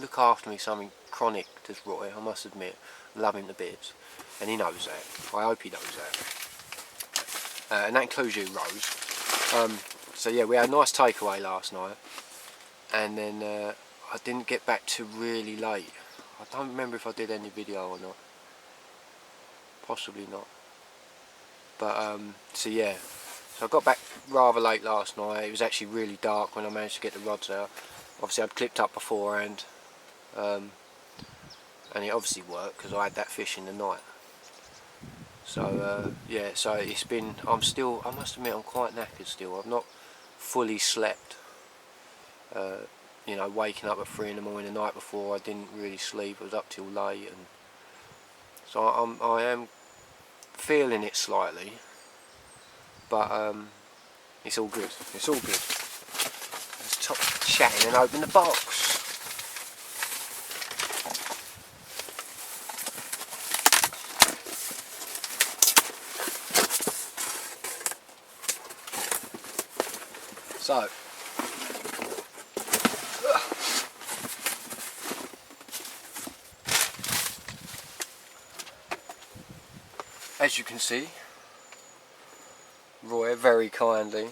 Look after me something chronic, does Roy, I must admit. Love him to bits, and he knows that. I hope he knows that. And that includes you, Rose. So yeah, we had a nice takeaway last night, and then I didn't get back to really late. I don't remember if I did any video or not. Possibly not. But so yeah. So I got back rather late last night. It was actually really dark when I managed to get the rods out. Obviously I'd clipped up beforehand, and it obviously worked because I had that fish in the night. So yeah, so it's been, I must admit I'm quite knackered still. I've not fully slept. You know, waking up at 3 in the morning the night before, I didn't really sleep. I was up till late, and so I am feeling it slightly. But it's all good. It's all good. Let's stop chatting and open the box. So, as you can see, Roy very kindly,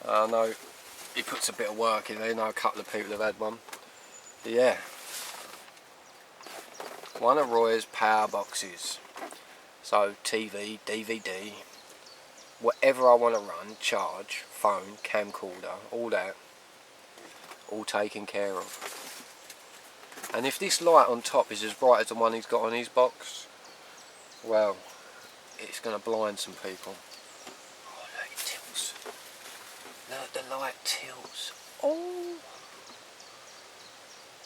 I know he puts a bit of work in there, I know a couple of people have had one, but yeah, one of Roy's power boxes, so TV, DVD, whatever I want to run, charge, phone, camcorder, all that, all taken care of. And if this light on top is as bright as the one he's got on his box, well, it's going to blind some people. Look, the light tilts. Oh!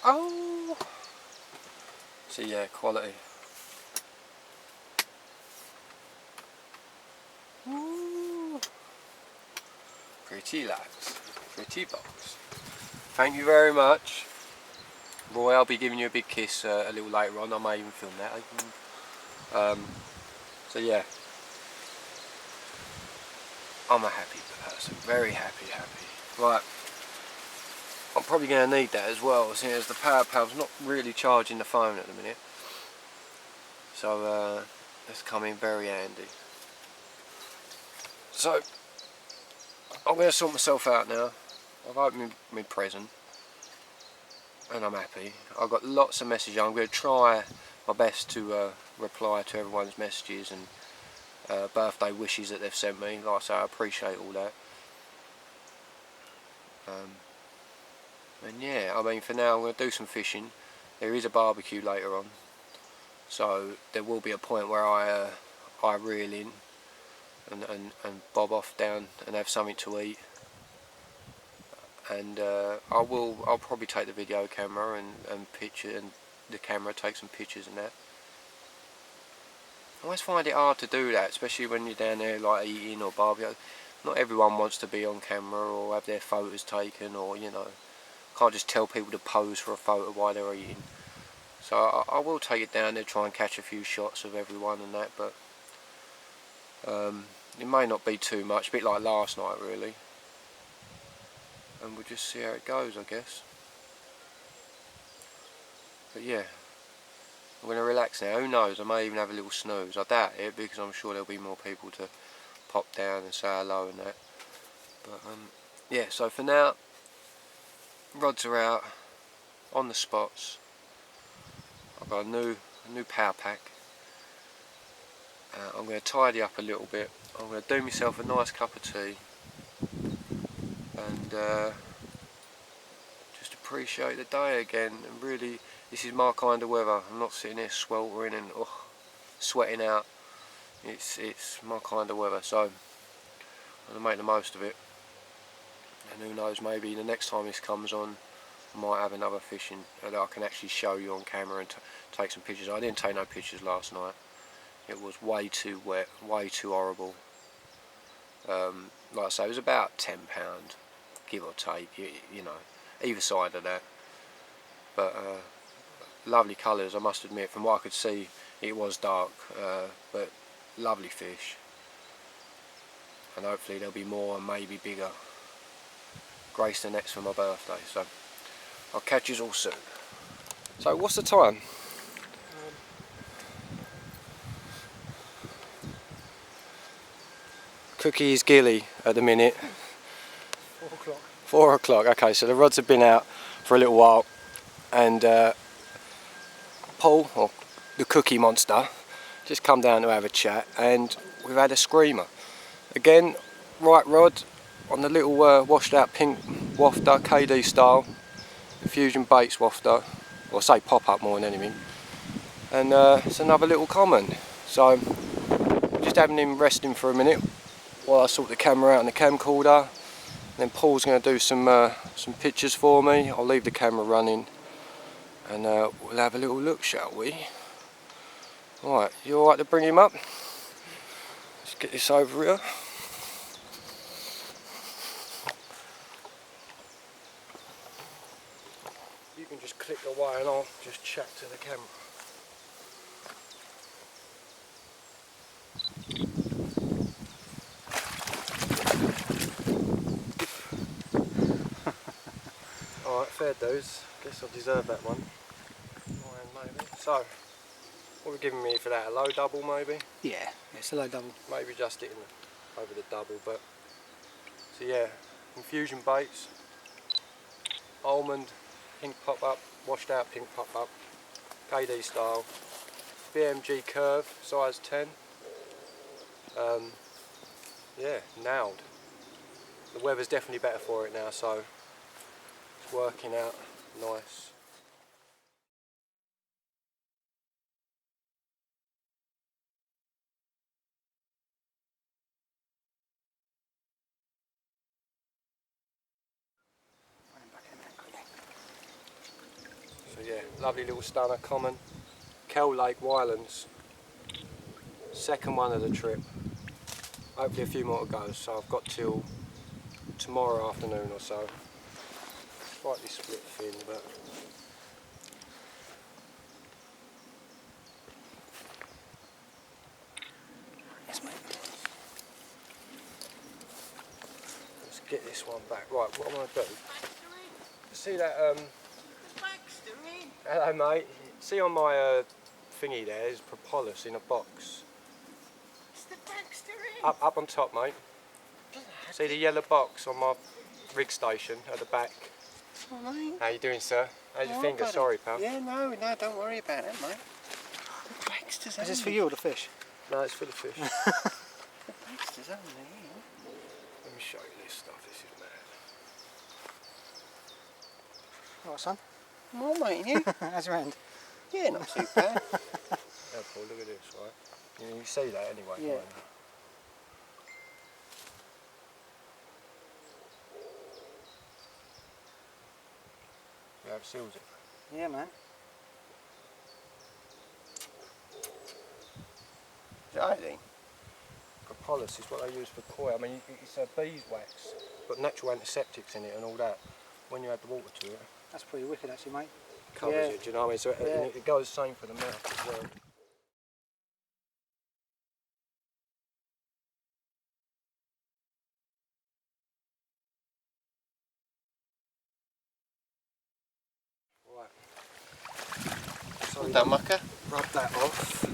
Oh! So yeah, quality. Ooh. Pretty lads. Pretty box. Thank you very much. Roy, I'll be giving you a big kiss a little later on. I may even film that. So yeah. I'm a happy person, very happy. Right, I'm probably going to need that as well, seeing as the power pal's not really charging the phone at the minute. So that's come in very handy. So, I'm going to sort myself out now. I've opened my present, and I'm happy. I've got lots of messages. I'm going to try my best to reply to everyone's messages and birthday wishes that they've sent me. Like I say, I appreciate all that. And yeah, I mean, for now I'm going to do some fishing. There is a barbecue later on, so there will be a point where I reel in and bob off down and have something to eat. And I'll probably take the video camera and picture and the camera, take some pictures and that. I always find it hard to do that, especially when you're down there like eating or barbecue. Not everyone wants to be on camera or have their photos taken, or you know, can't just tell people to pose for a photo while they're eating. So I will take it down there, try and catch a few shots of everyone and that, but it may not be too much, a bit like last night really. And we'll just see how it goes, I guess. But yeah, I'm going to relax now. Who knows, I may even have a little snooze. I doubt it, because I'm sure there'll be more people to pop down and say hello and that. But yeah, so for now, rods are out on the spots. I've got a new power pack. I'm going to tidy up a little bit. I'm going to do myself a nice cup of tea and just appreciate the day again. And really, this is my kind of weather. I'm not sitting here sweltering and sweating out. It's my kind of weather, so I'm going to make the most of it. And who knows, maybe the next time this comes on, I might have another fishing that I can actually show you on camera and take some pictures. I didn't take no pictures last night. It was way too wet, way too horrible. Like I say, it was about £10, give or take, you know, either side of that. But lovely colours, I must admit. From what I could see, it was dark, but lovely fish. And hopefully there'll be more and maybe bigger. Grace the nets for my birthday, so I'll catch you all soon. So what's the time? Cookie is gilly at the minute. 4 o'clock. 4 o'clock, okay, so the rods have been out for a little while, and Paul, or the cookie monster, just come down to have a chat, and we've had a screamer. Again, right rod on the little washed out pink wafter, KD style, Fusion Baits wafter, or say pop up more than anything, and it's another little common. So just having him resting for a minute while I sort the camera out and the camcorder. And then Paul's going to do some pictures for me. I'll leave the camera running and we'll have a little look, shall we? Alright, you alright to bring him up? Let's get this over here. You can just click away and I'll just chat to the camera. Alright, fair dues. Guess I deserve that one. Maybe. So, what are we giving me for that? A low double maybe? Yeah, it's a low double. Maybe just hitting over the double, but... So yeah, Infusion Baits, almond, pink pop-up, washed out pink pop-up, KD style, BMG curve, size 10. Yeah, nailed. The weather's definitely better for it now, so it's working out nice. So yeah, lovely little stunner, common. Kell Lake, Wylands. Second one of the trip. Hopefully a few more to go, so I've got till tomorrow afternoon or so. Slightly split fin, but Yes, mate. let's get this one back. Right, what I'm going to do, see that, hello mate, see on my thingy there's propolis in a box. Up on top, mate. See the yellow box on my rig station at the back? Oh, mate. How you doing, sir? How's your Oh, finger? buddy. Sorry, pal. Yeah, no, don't worry about it, mate. The Baxter's Is this for you or the fish? No, it's for the fish. The Baxter's only Let me show you this stuff. This is mad. Alright, son. I'm all mate, you? How's your hand? Yeah, not too bad. Yeah, Paul, look at this, right? You can see that anyway. Yeah. Right? Yeah, it seals it. Yeah, man. Jolly. Propolis is what they use for koi. I mean, it's a beeswax, got natural antiseptics in it and all that. When you add the water to it, That's pretty wicked, actually, mate. covers Yeah. it. Do you know what I mean? So Yeah. it goes the same for the mouth as well. Right. So Well done, mucker. rub that off.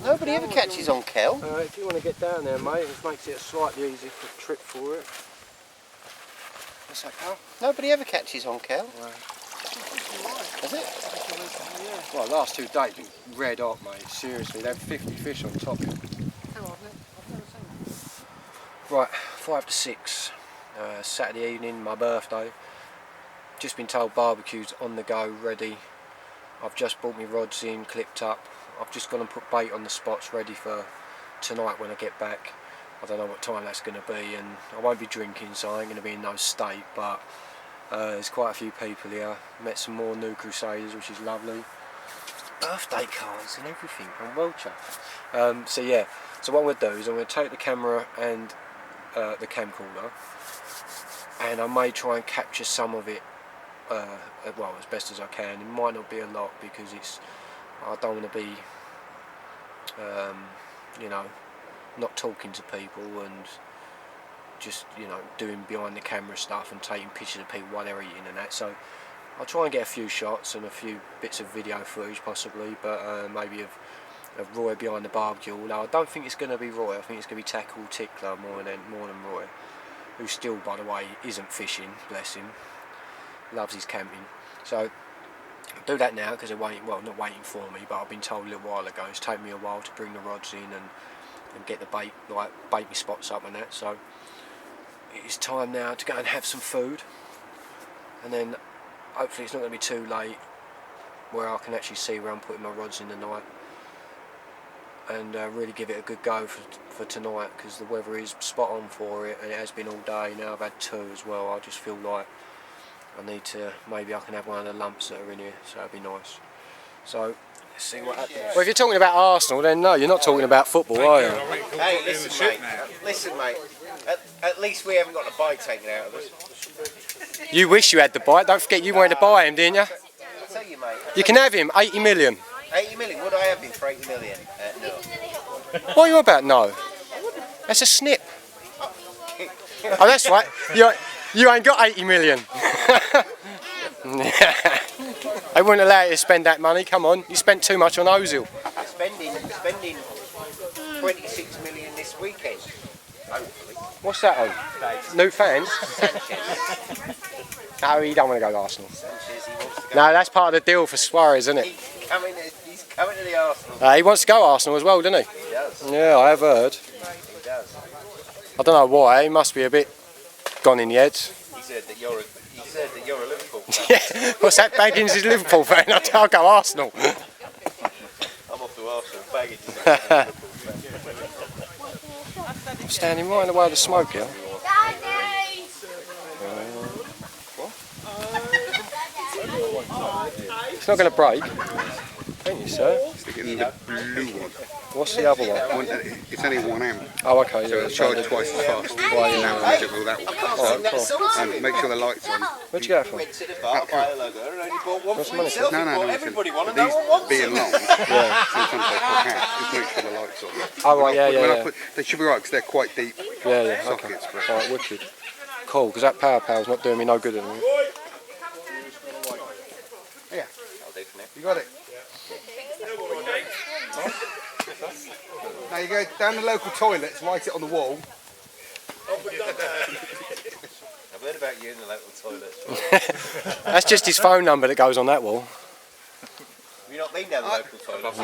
Nobody ever catches on Kell. If you want to get down there, mate, it makes it a slightly easier trip for it. What's that, pal? Nobody ever catches on Kell. Is it? Well, last 2 days been red hot, mate. Seriously, they've 50 fish on top. Right, 5 to 6. Saturday evening, my birthday. Just been told barbecue's on the go, ready. I've just brought my rods in, clipped up. I've just gone and put bait on the spots ready for tonight when I get back. I don't know what time that's going to be, and I won't be drinking, so I ain't going to be in no state, but there's quite a few people here. Met some more new Crusaders, which is lovely. Birthday cards and everything. I'm well chuffed. So yeah, so what I'm going to do is I'm going to take the camera and the camcorder, and I may try and capture some of it, well, as best as I can. It might not be a lot because I don't want to be, you know, not talking to people and just, you know, doing behind the camera stuff and taking pictures of people while they're eating and that. So I'll try and get a few shots and a few bits of video footage possibly, but maybe of Roy behind the barbecue. Although I don't think it's going to be Roy. I think it's going to be Tackle Tickler more than Roy, who still, by the way, isn't fishing. Bless him. Loves his camping. So I'll do that now because they're waiting. Well, not waiting for me, but I've been told a little while ago it's taken me a while to bring the rods in and get the bait, like bait me spots up and that. So it's time now to go and have some food, and then hopefully it's not going to be too late where I can actually see where I'm putting my rods in the night, and really give it a good go for tonight, because the weather is spot on for it, and it has been all day. Now I've had 2 as well. I just feel like I need to, maybe I can have one of the lumps that are in here, so that'd be nice. So let's see what happens. Well, if you're talking about Arsenal, then no, you're not talking about football, are you? Hey, listen, mate. Listen, mate. At least we haven't got the bite taken out of us. You wish you had the bite. Don't forget you wanted to buy him, didn't you? I'll tell you, mate. You can have him, 80 million. 80 million? Would I have him for 80 million? No. What are you on about? No. That's a snip. Oh, that's right. You ain't got 80 million. They wouldn't allow you to spend that money. Come on, you spent too much on Ozil. Spending 26 million this weekend. Hopefully. What's that on? New fans? No, he don't want to go to Arsenal. Sanchez, he wants to go. No, that's part of the deal for Suarez, isn't it? He's coming to the Arsenal. He wants to go Arsenal as well, doesn't he? He does. Yeah, I have heard. He does. I don't know why. He must be a bit gone in the head. He said that you're a Liverpool fan. Yeah. What's that? Baggins is a Liverpool fan. I'll go Arsenal. I'm off to Arsenal. Baggins is a Liverpool fan. I'm standing right in the way of the smoke here. It's not going to break. Thank you, sir. Stick it in the blue one. What's the other one? It's only 1 amp, Oh, okay. so Yeah, it'll charge twice as fast. That one as it will that one. Alright, cool. And make sure the light's on. Where'd you get it from? Went to the bar, buy a logo, and only bought one What's for the money? himself. No, He bought listen, everybody one, and these no one wants being them. long, sometimes they pop out. Just make sure the light's on. Oh, right, yeah. They should be right because they're quite deep Okay. sockets. But Alright, wicked. Cool, because that power pal's not doing me no good at the moment. yeah, I'll do for now. you got it. Now you go down the local toilets, write it on the wall. I've heard about you in the local toilets. That's just his phone number that goes on that wall. Have you not been down the local toilets?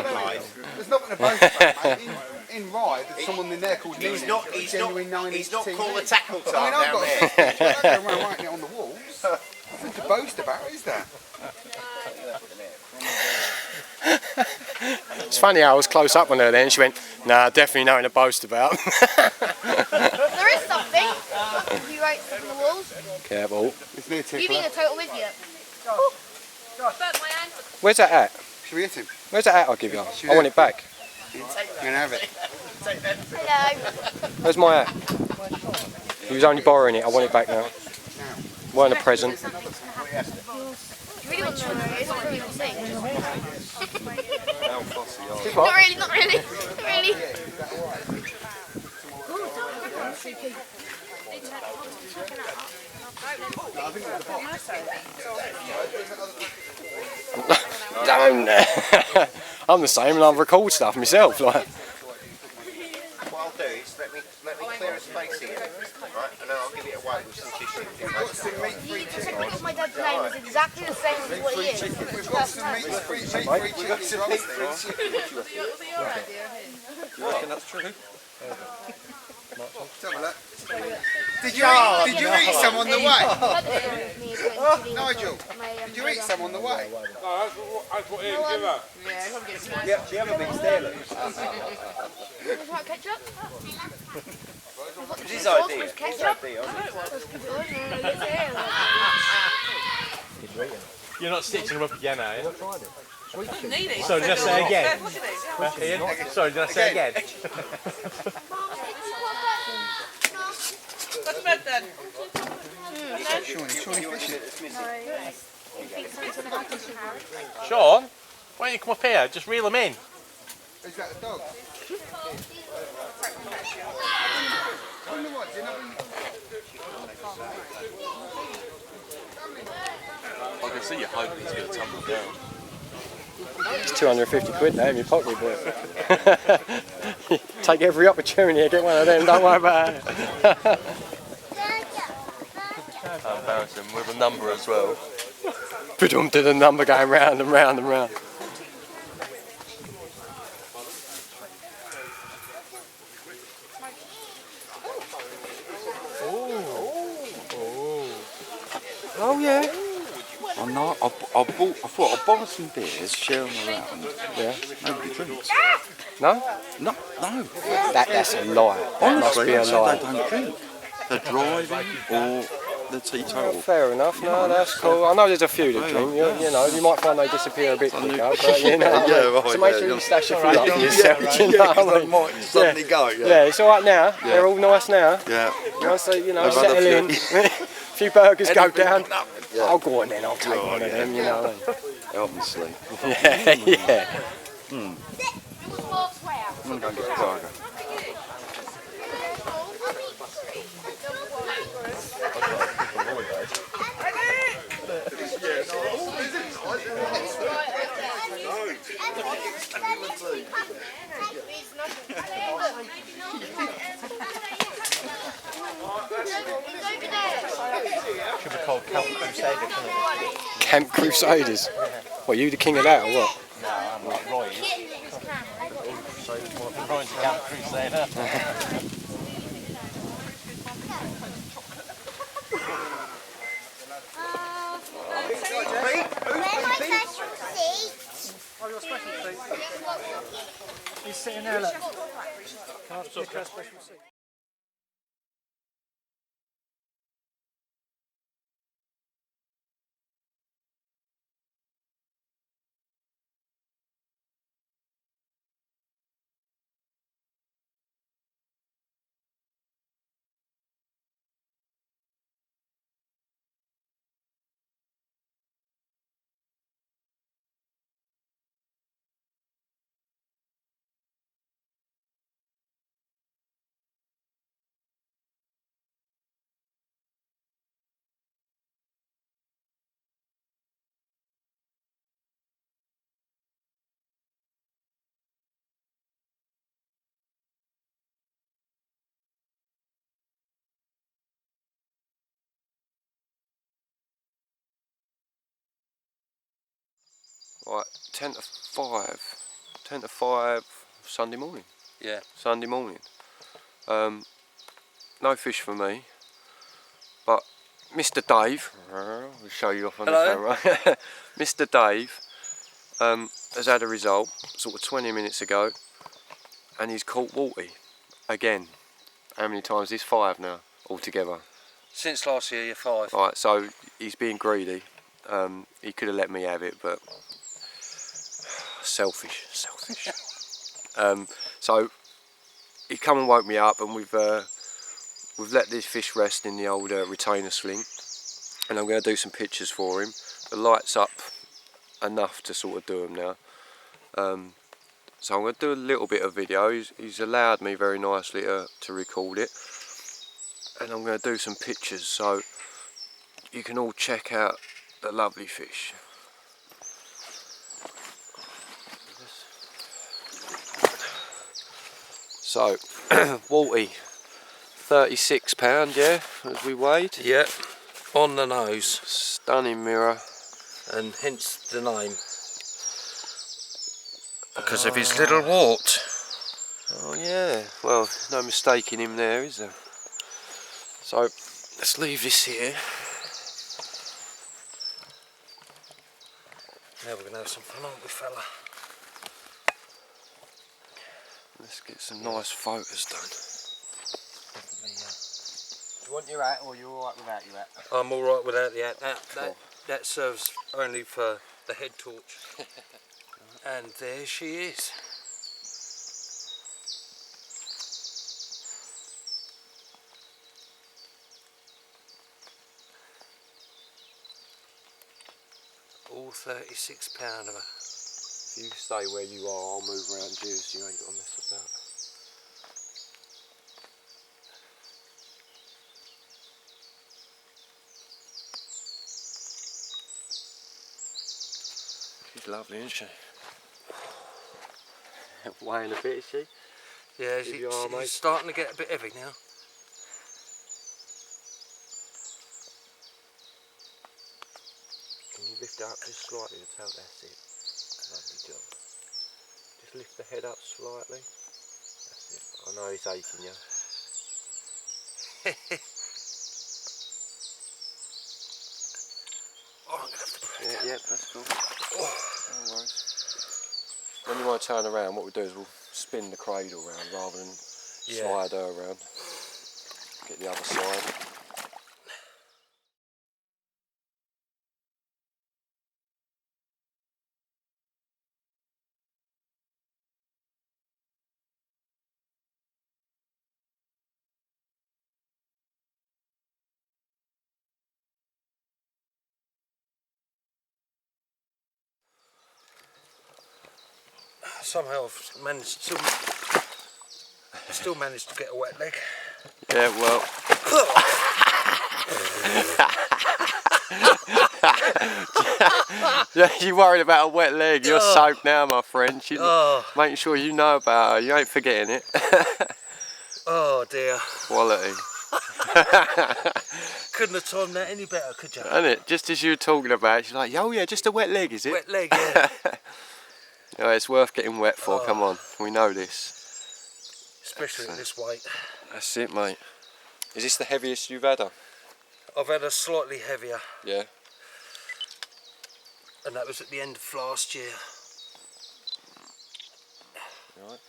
There's nothing about that, mate. In Rye, there's someone in there called He's Nina, not genuine 9 he's not TV. called a tackle I type mean, I've down got there. I don't go around writing it on the walls. boast about, is there? It's funny how I was close up on her then and she went, nah, definitely nothing to boast about. There is something. You wrote stuff on the walls. Careful. It's near You tickler. being a total idiot. Where's that at? Should we hit him? Where's that at I'll give you? I want it back. You're going to have it. Hello. Where's my hat? He was only borrowing it, I want it back now. Weren't a present. You really want to know? It's not really the same. Not really, not really. Not really. Don't. I'm the same and I record stuff myself. Like. What I'll do is let me clear a space here, right? And then I'll give it away with some tissue. You just said because my dad's name is exactly the same as what he is. We've got some meat, free chicken. You reckon that's true? Let's have a look. Did you eat some on the way? Nigel, did you eat some on the way? That's what Ian give her. Yeah, she haven't been staring. Ketchup? It's his idea. With ketchup? You're not stitching them up again, are you? So did I say again? Ian? Sorry, did I say again? Go to bed then. Shawnee fishing. Sean, why don't you come up here? Just reel them in. Is that the dog? I can see you hoping it's going to tumble down. It's 250 quid now in your pocket, boy. Take every opportunity to get one of them, don't worry about it. How embarrassing, with a number as well. Ba-dum to the number going round and round and round. Oh yeah. I'm not. I thought I'd borrow some beers, share them around. Yeah. Nobody drinks. No? No. That's a lie. That must Honestly, be a they lie. don't drink. They're driving or they're teetotal. Fair enough. No, that's cool. I know there's a few that drink. You know, you might find they disappear a bit quicker, but you know. Yeah, right, So make sure yeah. you stash a few up for yourself. You know what I mean? might suddenly go. Yeah, it's all right now. They're all nice now. Yeah. Once they, They've had settle a few- in, a few burgers go down. Yeah. I'll go on then. I'll take one of them. You know what Obviously. I mean? Yeah. I'm going to go get a burger. Should be called Kell Crusader, shouldn't it? Camp Crusaders. What, you the king of that or what? No, I'm not Roy. Roy's a Camp Crusader. He's sitting there, look. Can't pick our special seat. Right, 10 to 5. 10 to 5 Sunday morning. Yeah. Sunday morning. No fish for me, but Mr. Dave, I'll show you off on the camera. Mr. Dave has had a result sort of 20 minutes ago, and he's caught Walty again. How many times? He's 5 now altogether. Since last year, you're 5. Right, so he's being greedy. He could have let me have it, but selfish. So he come and woke me up, and we've let this fish rest in the old retainer sling, and I'm going to do some pictures for him. The light's up enough to sort of do them now. So I'm going to do a little bit of video. He's allowed me very nicely to record it, and I'm going to do some pictures so you can all check out the lovely fish. So, Walty, £36, yeah, as we weighed. Yeah, on the nose. Stunning mirror. And hence the name. Because of his little wart. Oh yeah, well, no mistaking him there, is there? So, let's leave this here. Now we're going to have some fun, aren't we, fella? Let's get some nice photos done. Definitely, Do you want your hat, or are you alright without your hat? I'm alright without the hat. That serves only for the head torch. And there she is. All 36 pound of her. If you stay where you are, I'll move around you so you ain't got to mess about. She's lovely, isn't she? Weighing a bit, is she? Yeah, she's starting to get a bit heavy now. Can you lift it up just slightly to tell? That's it. Lovely job. Just lift the head up slightly. That's it. I know it's aching you. Oh, I'm going to have to put it down. Yeah, that's cool. No worries. When you want to turn around, what we'll do is we'll spin the cradle around rather than slide her around. Get the other side. Somehow I've managed to still managed to get a wet leg. Yeah, well. Yeah, you're worried about a wet leg. You're soaked now, my friend. She's making sure you know about her. You ain't forgetting it. Oh dear. Quality. Couldn't have timed that any better, could you? Isn't it? Just as you were talking about it, she's like, oh yeah, just a wet leg, is it? Wet leg, yeah. Yeah, it's worth getting wet for, come on. We know this. Especially at this weight. That's it, mate. Is this the heaviest you've had her? I've had a slightly heavier. Yeah. And that was at the end of last year. Right.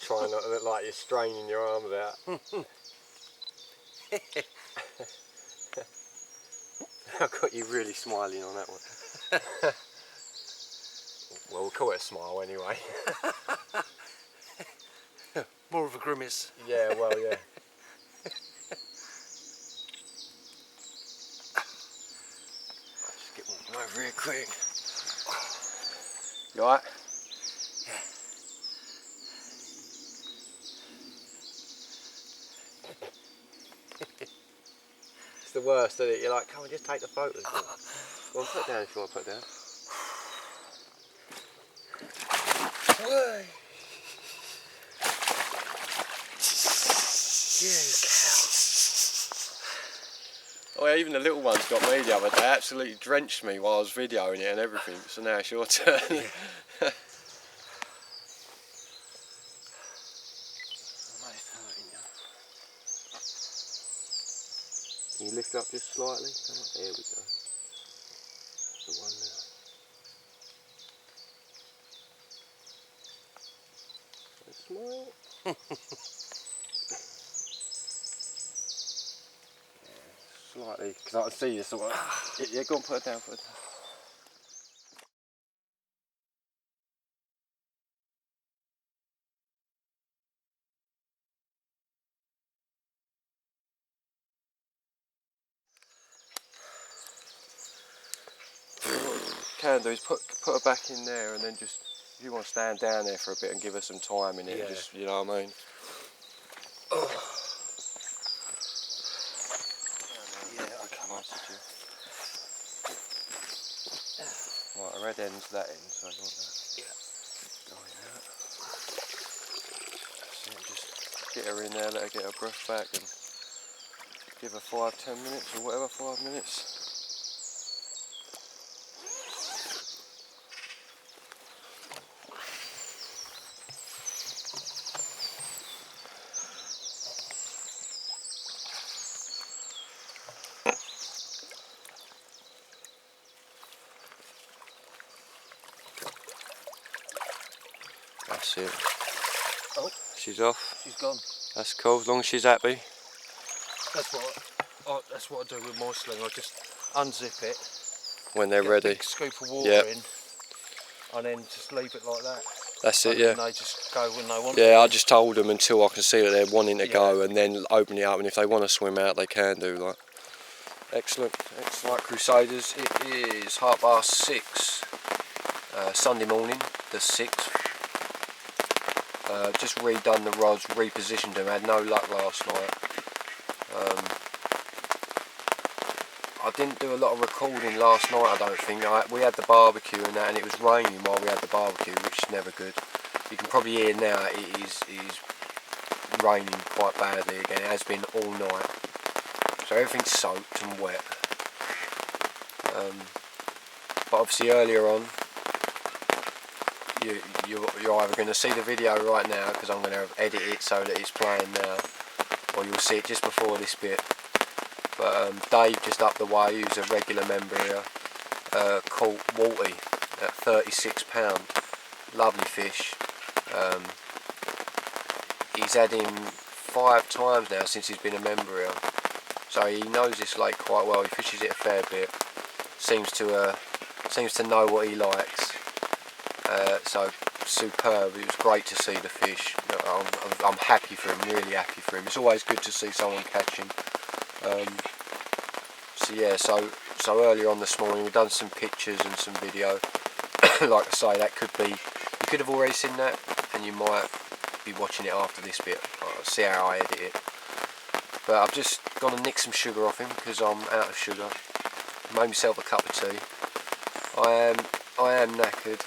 Try not to look like you're straining your arms out. I got you really smiling on that one. Well, we'll call it a smile anyway. More of a grimace. Yeah, well, yeah. Just get one over here quick. You alright? It's the worst, isn't it? You're like, come on, just take the photos. Well, put it down if you want to put it down. Way. You cow. Oh, Yeah, even the little ones got me the other day. Absolutely drenched me while I was videoing it and everything. So now it's your turn. Can you lift up just slightly? There we go. That's the one now. Smile. Slightly, because I can see you sort of. Yeah, go on, put it down, put it down. Can do is put her back in there, and then just if you want to stand down there for a bit and give her some time in it, Yeah. just, you know what I mean. Yeah, okay. Right, a red end's that end, so you want that. Yeah. Going out. That's it, just get her in there, let her get her breath back, and give her 5-10 minutes or whatever, 5 minutes. That's it. Oh. She's off. She's gone. That's cool, as long as she's happy. That's what I do with my sling. I just unzip it. When they're get ready. A big scoop of water Yep. in, and then just leave it like that. That's And it, yeah. then they just go when they want. Yeah, to. I just told them until I can see that they're wanting to Yeah. go, and then open it up, and if they want to swim out, they can do that. Excellent, excellent. Right, Crusaders, it is 6:30, Sunday morning, the 6th. Just redone the rods, repositioned them, had no luck last night. I didn't do a lot of recording last night, I don't think. We had the barbecue and that, and it was raining while we had the barbecue, which is never good. You can probably hear now it is raining quite badly again. It has been all night. So everything's soaked and wet. But obviously earlier on, you're either going to see the video right now, because I'm going to edit it so that it's playing now, or you'll see it just before this bit. But Dave just up the way, who's a regular member here, caught Walty at £36. Lovely fish. He's had him 5 times now since he's been a member here, so he knows this lake quite well. He fishes it a fair bit. Seems to know what he likes. So superb. It was great to see the fish. I'm happy for him, really happy for him. It's always good to see someone catching. So yeah, so earlier on this morning we've done some pictures and some video. Like I say, that could be, you could have already seen that, and you might be watching it after this bit. I'll see how I edit it. But I've just gone to nick some sugar off him because I'm out of sugar. Made myself a cup of tea. I am knackered.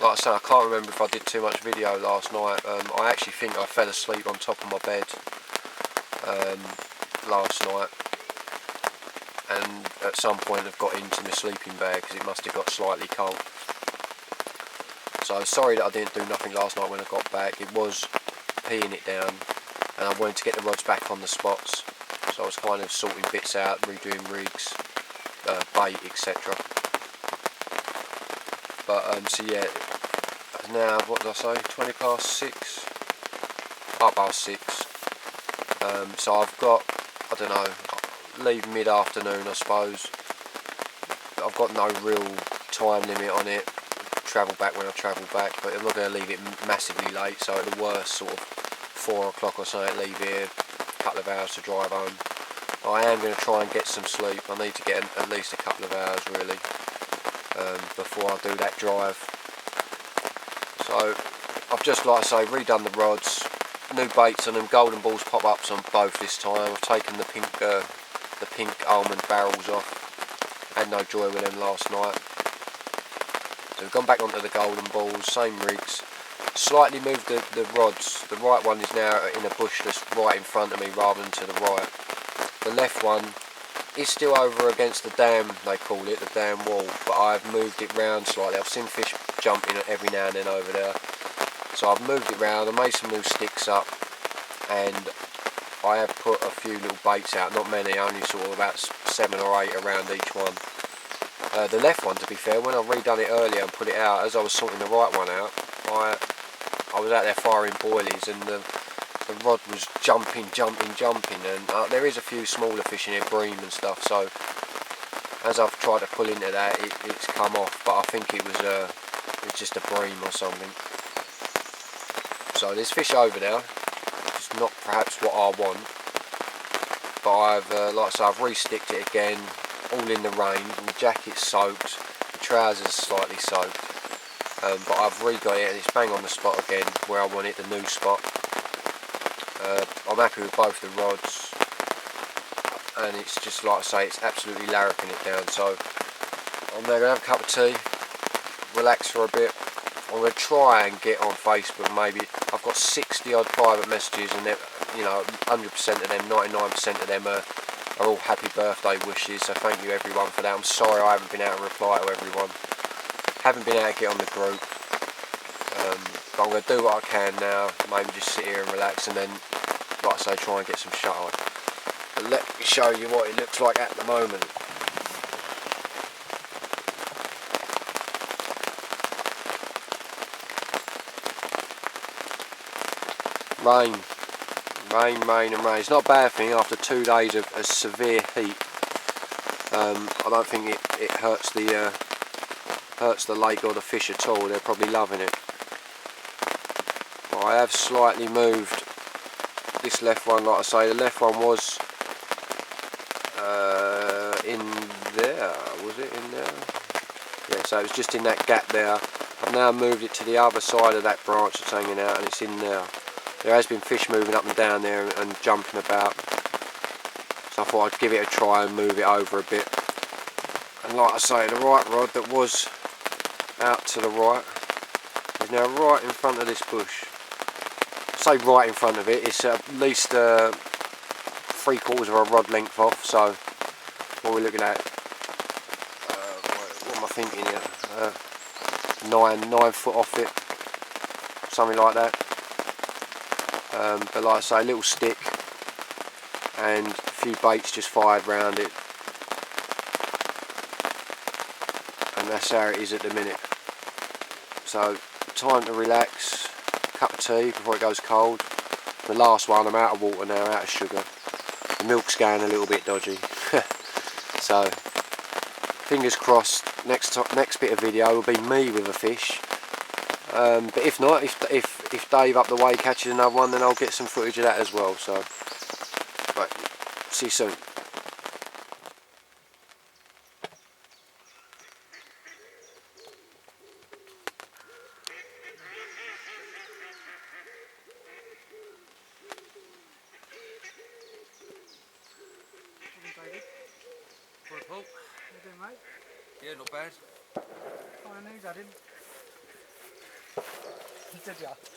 Like I say, I can't remember if I did too much video last night. I actually think I fell asleep on top of my bed last night, and at some point I've got into my sleeping bag because it must have got slightly cold. So I'm sorry that I didn't do nothing last night when I got back. It was peeing it down, and I wanted to get the rods back on the spots, so I was kind of sorting bits out, redoing rigs, bait, etc. But so yeah, now what did I say? 20 past 6, half past 6. So I've got, I don't know, leave mid-afternoon I suppose. I've got no real time limit on it. Travel back when I travel back, but I'm not going to leave it massively late. So at the worst, sort of 4 o'clock or something, leave here, a couple of hours to drive home. I am going to try and get some sleep. I need to get at least a couple of hours really before I do that drive. So I've just, like I say, redone the rods, new baits on them, golden balls pop-ups on both this time. I've taken the pink almond barrels off. Had no joy with them last night. So we've gone back onto the golden balls, same rigs. Slightly moved the rods. The right one is now in a bush that's right in front of me rather than to the right. the left one is still over against the dam, they call it, the dam wall, but I've moved it round slightly. I've seen fish jumping every now and then over there, so I've moved it round. I made some new sticks up, and I have put a few little baits out, not many, only sort of about 7 or 8 around each one. The left one, to be fair, when I redone it earlier and put it out, as I was sorting the right one out, I was out there firing boilies, and the rod was jumping, and there is a few smaller fish in here, bream and stuff, so as I've tried to pull into that, it's come off, but I think it was just a bream or something. So there's fish over there, it's not perhaps what I want, but I've, like I say, I've re-sticked it again, all in the rain, and the jacket's soaked, the trousers slightly soaked, but I've re-got it and it's bang on the spot again, where I want it, the new spot. I'm happy with both the rods, and it's just like I say, it's absolutely larricking it down. So I'm now going to have a cup of tea, relax for a bit. I'm going to try and get on Facebook. Maybe I've got 60 odd private messages, and you know, 100% of them, 99% of them are all happy birthday wishes. So thank you everyone for that. I'm sorry I haven't been able to reply to everyone. Haven't been able to get on the group. But I'm going to do what I can now, maybe just sit here and relax, and then, like I say, try and get some shut eye. But let me show you what it looks like at the moment. Rain. Rain and rain. It's not a bad thing after 2 days of severe heat. I don't think it hurts the lake or the fish at all. They're probably loving it. I have slightly moved this left one, like I say. The left one was in there, was it in there? Yeah, so it was just in that gap there. I've now moved it to the other side of that branch that's hanging out, and it's in there. There has been fish moving up and down there and jumping about, so I thought I'd give it a try and move it over a bit. And like I say, the right rod that was out to the right is now right in front of this bush. I say right in front of it, it's at least 3/4 of a rod length off, so what are we looking at? What am I thinking here? 9 foot off it, something like that. But like I say, a little stick and a few baits just fired round it, and that's how it is at the minute. So time to relax, cup of tea before it goes cold. The last one, I'm out of water now, out of sugar. The milk's going a little bit dodgy. So fingers crossed, next bit of video will be me with a fish. But if not, if Dave up the way catches another one, then I'll get some footage of that as well. So, right, see you soon. Yeah, not bad.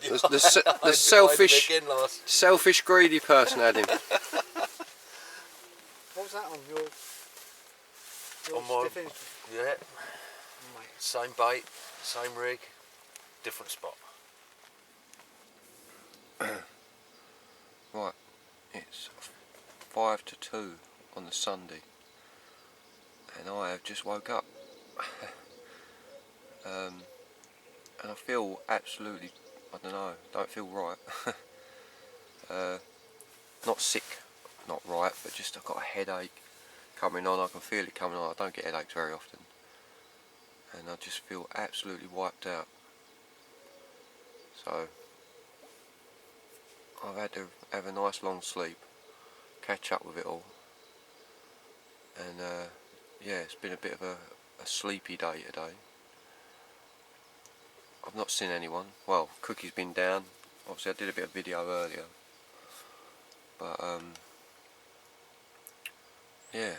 The selfish, greedy person had him. What was that on your On my, yeah, same bait, same rig, different spot. Right, it's 5 to 2 on the Sunday, and I have just woke up. And I feel absolutely, I don't know, don't feel right. Not sick, not right, but just I've got a headache coming on. I can feel it coming on. I don't get headaches very often, and I just feel absolutely wiped out. So I've had to have a nice long sleep, catch up with it all, and yeah, it's been a bit of a sleepy day today. I've not seen anyone. Well, Cookie's been down. Obviously I did a bit of video earlier, but yeah,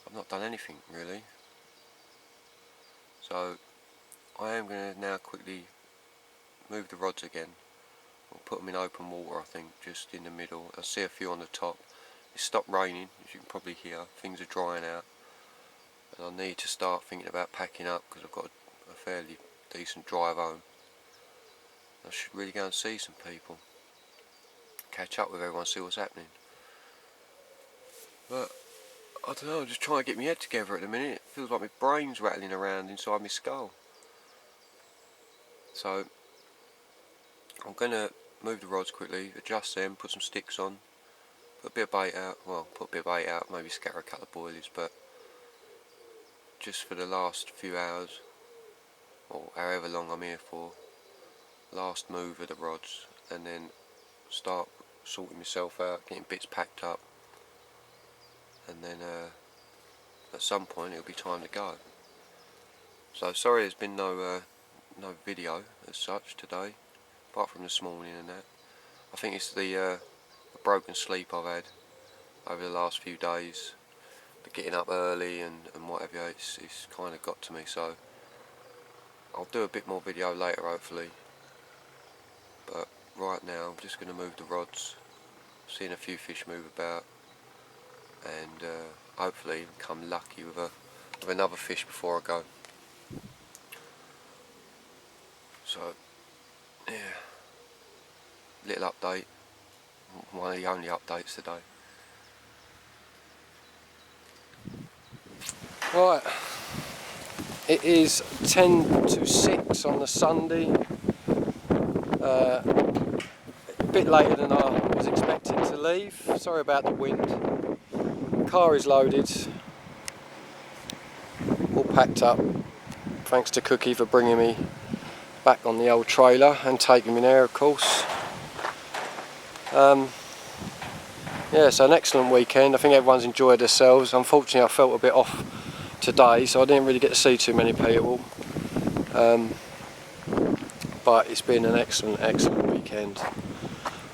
I've not done anything really. So I am going to now quickly move the rods again. I'll put them in open water, I think, just in the middle. I'll see a few on the top, It's stopped raining, as you can probably hear. Things are drying out, and I need to start thinking about packing up because I've got a fairly decent drive home. I should really go and see some people, catch up with everyone, see what's happening. But I don't know, I'm just trying to get my head together at the minute. It feels like my brain's rattling around inside my skull. So I'm going to move the rods quickly, adjust them, put some sticks on, put a bit of bait out, well, put a bit of bait out, maybe scatter a couple of boilies, but just for the last few hours, or however long I'm here for, last move of the rods, and then start sorting myself out, getting bits packed up, and then at some point it'll be time to go. So sorry there's been no video as such today, apart from this morning and that. I think it's the broken sleep I've had over the last few days, the getting up early and whatever, it's kind of got to me, so I'll do a bit more video later hopefully, but right now I'm just going to move the rods, seeing a few fish move about, and hopefully become lucky with another fish before I go. So yeah, little update, one of the only updates today. Right, it is 10 to 6 on the Sunday, a bit later than I was expecting to leave, sorry about the wind. Car is loaded, all packed up, thanks to Cookie for bringing me back on the old trailer and taking me there, of course. Yeah, so an excellent weekend. I think everyone's enjoyed themselves. Unfortunately I felt a bit off today, so I didn't really get to see too many people, but it's been an excellent weekend,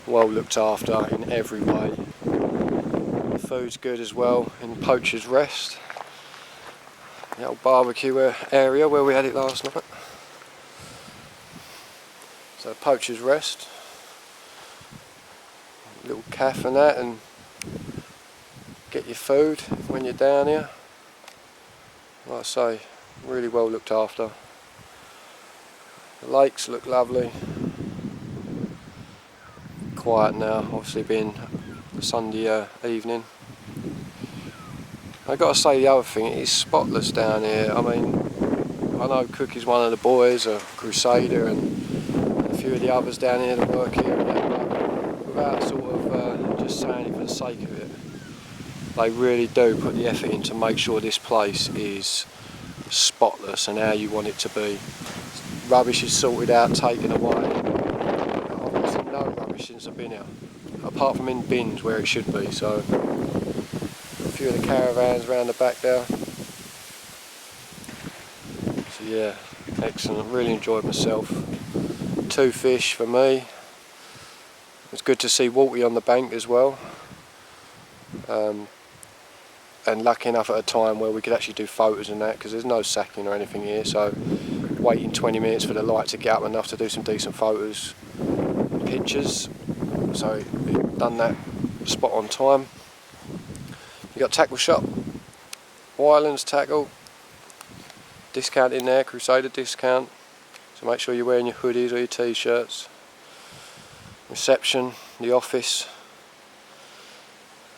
well looked after in every way. The food's good as well in Poacher's Rest, the old barbecue area where we had it last night. So Poacher's Rest, little cafe and that, and get your food when you're down here. Like I say, really well looked after. The lakes look lovely. Quiet now, obviously being Sunday evening. I got to say the other thing, it is spotless down here. I mean, I know Cookie's one of the boys, a Crusader, and a few of the others down here that work here and that, but without sort of just saying it for the sake of it, they really do put the effort in to make sure this place is spotless and how you want it to be. Rubbish is sorted out, taken away. I've seen no rubbish since I've been here, apart from in bins where it should be. So a few of the caravans around the back there. So yeah, excellent, really enjoyed myself. 2 fish for me. It was good to see Walty on the bank as well. And lucky enough at a time where we could actually do photos and that, because there's no sacking or anything here, so waiting 20 minutes for the light to get up enough to do some decent photos and pictures, so it done that spot on time. You got tackle shop, Wylands tackle, discount in there, Crusader discount, so make sure you're wearing your hoodies or your t-shirts. Reception, the office,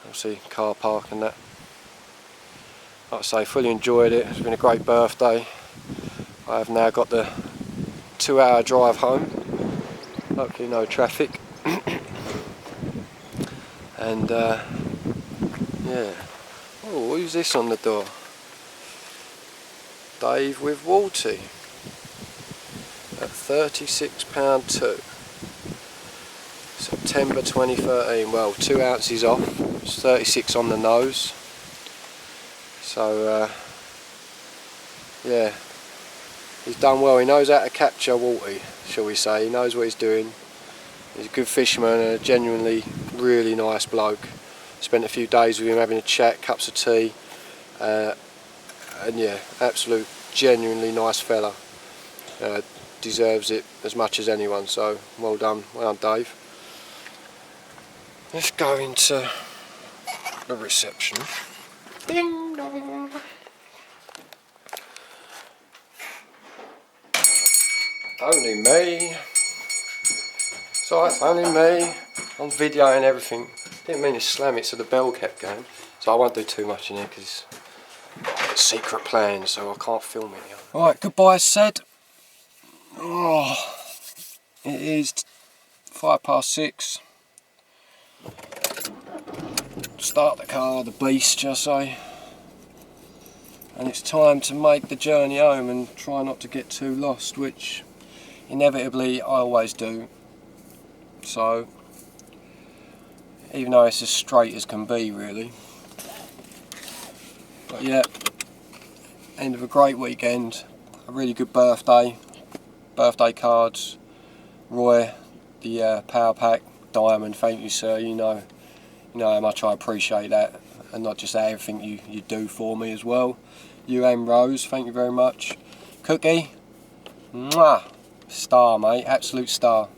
obviously car park and that. Like I say, fully enjoyed it. It's been a great birthday. I have now got the 2-hour drive home. Hopefully no traffic. And yeah. Oh, who's this on the door? Dave with Walty at £36.2. September 2013. Well, 2 ounces off. It's 36 on the nose. So yeah, he's done well. He knows how to capture Walty, shall we say. He knows what he's doing. He's a good fisherman and a genuinely really nice bloke. Spent a few days with him having a chat, cups of tea, and yeah, absolute genuinely nice fella. Deserves it as much as anyone, so well done Dave. Let's go into the reception. Ding dong. Only me. So it's only me. I'm videoing everything. Didn't mean to slam it so the bell kept going. So I won't do too much in here because it's secret plans, so I can't film it here. Alright, goodbye said. Oh, it is 6:05. Start the car, the beast, I say. And it's time to make the journey home and try not to get too lost, which inevitably I always do. So, even though it's as straight as can be really. But yeah, end of a great weekend, a really good birthday cards, Roy, the power pack, Diamond, thank you sir, you know how much I appreciate that, and not just that, everything you do for me as well. You and Rose, thank you very much. Cookie, mwah, star mate, absolute star.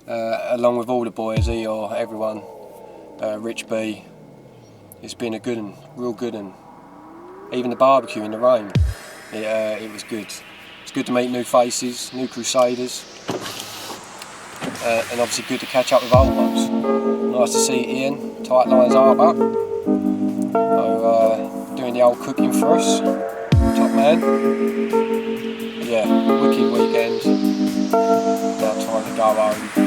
Along with all the boys, Eeyore, everyone, Rich B, it's been a good one, real good one. Even the barbecue in the rain, it was good. It's good to meet new faces, new Crusaders, and obviously good to catch up with old ones. Nice to see Ian, Tight Lines Harbour, doing the old cooking for us, top man. But yeah, wicked weekend, now time to go home.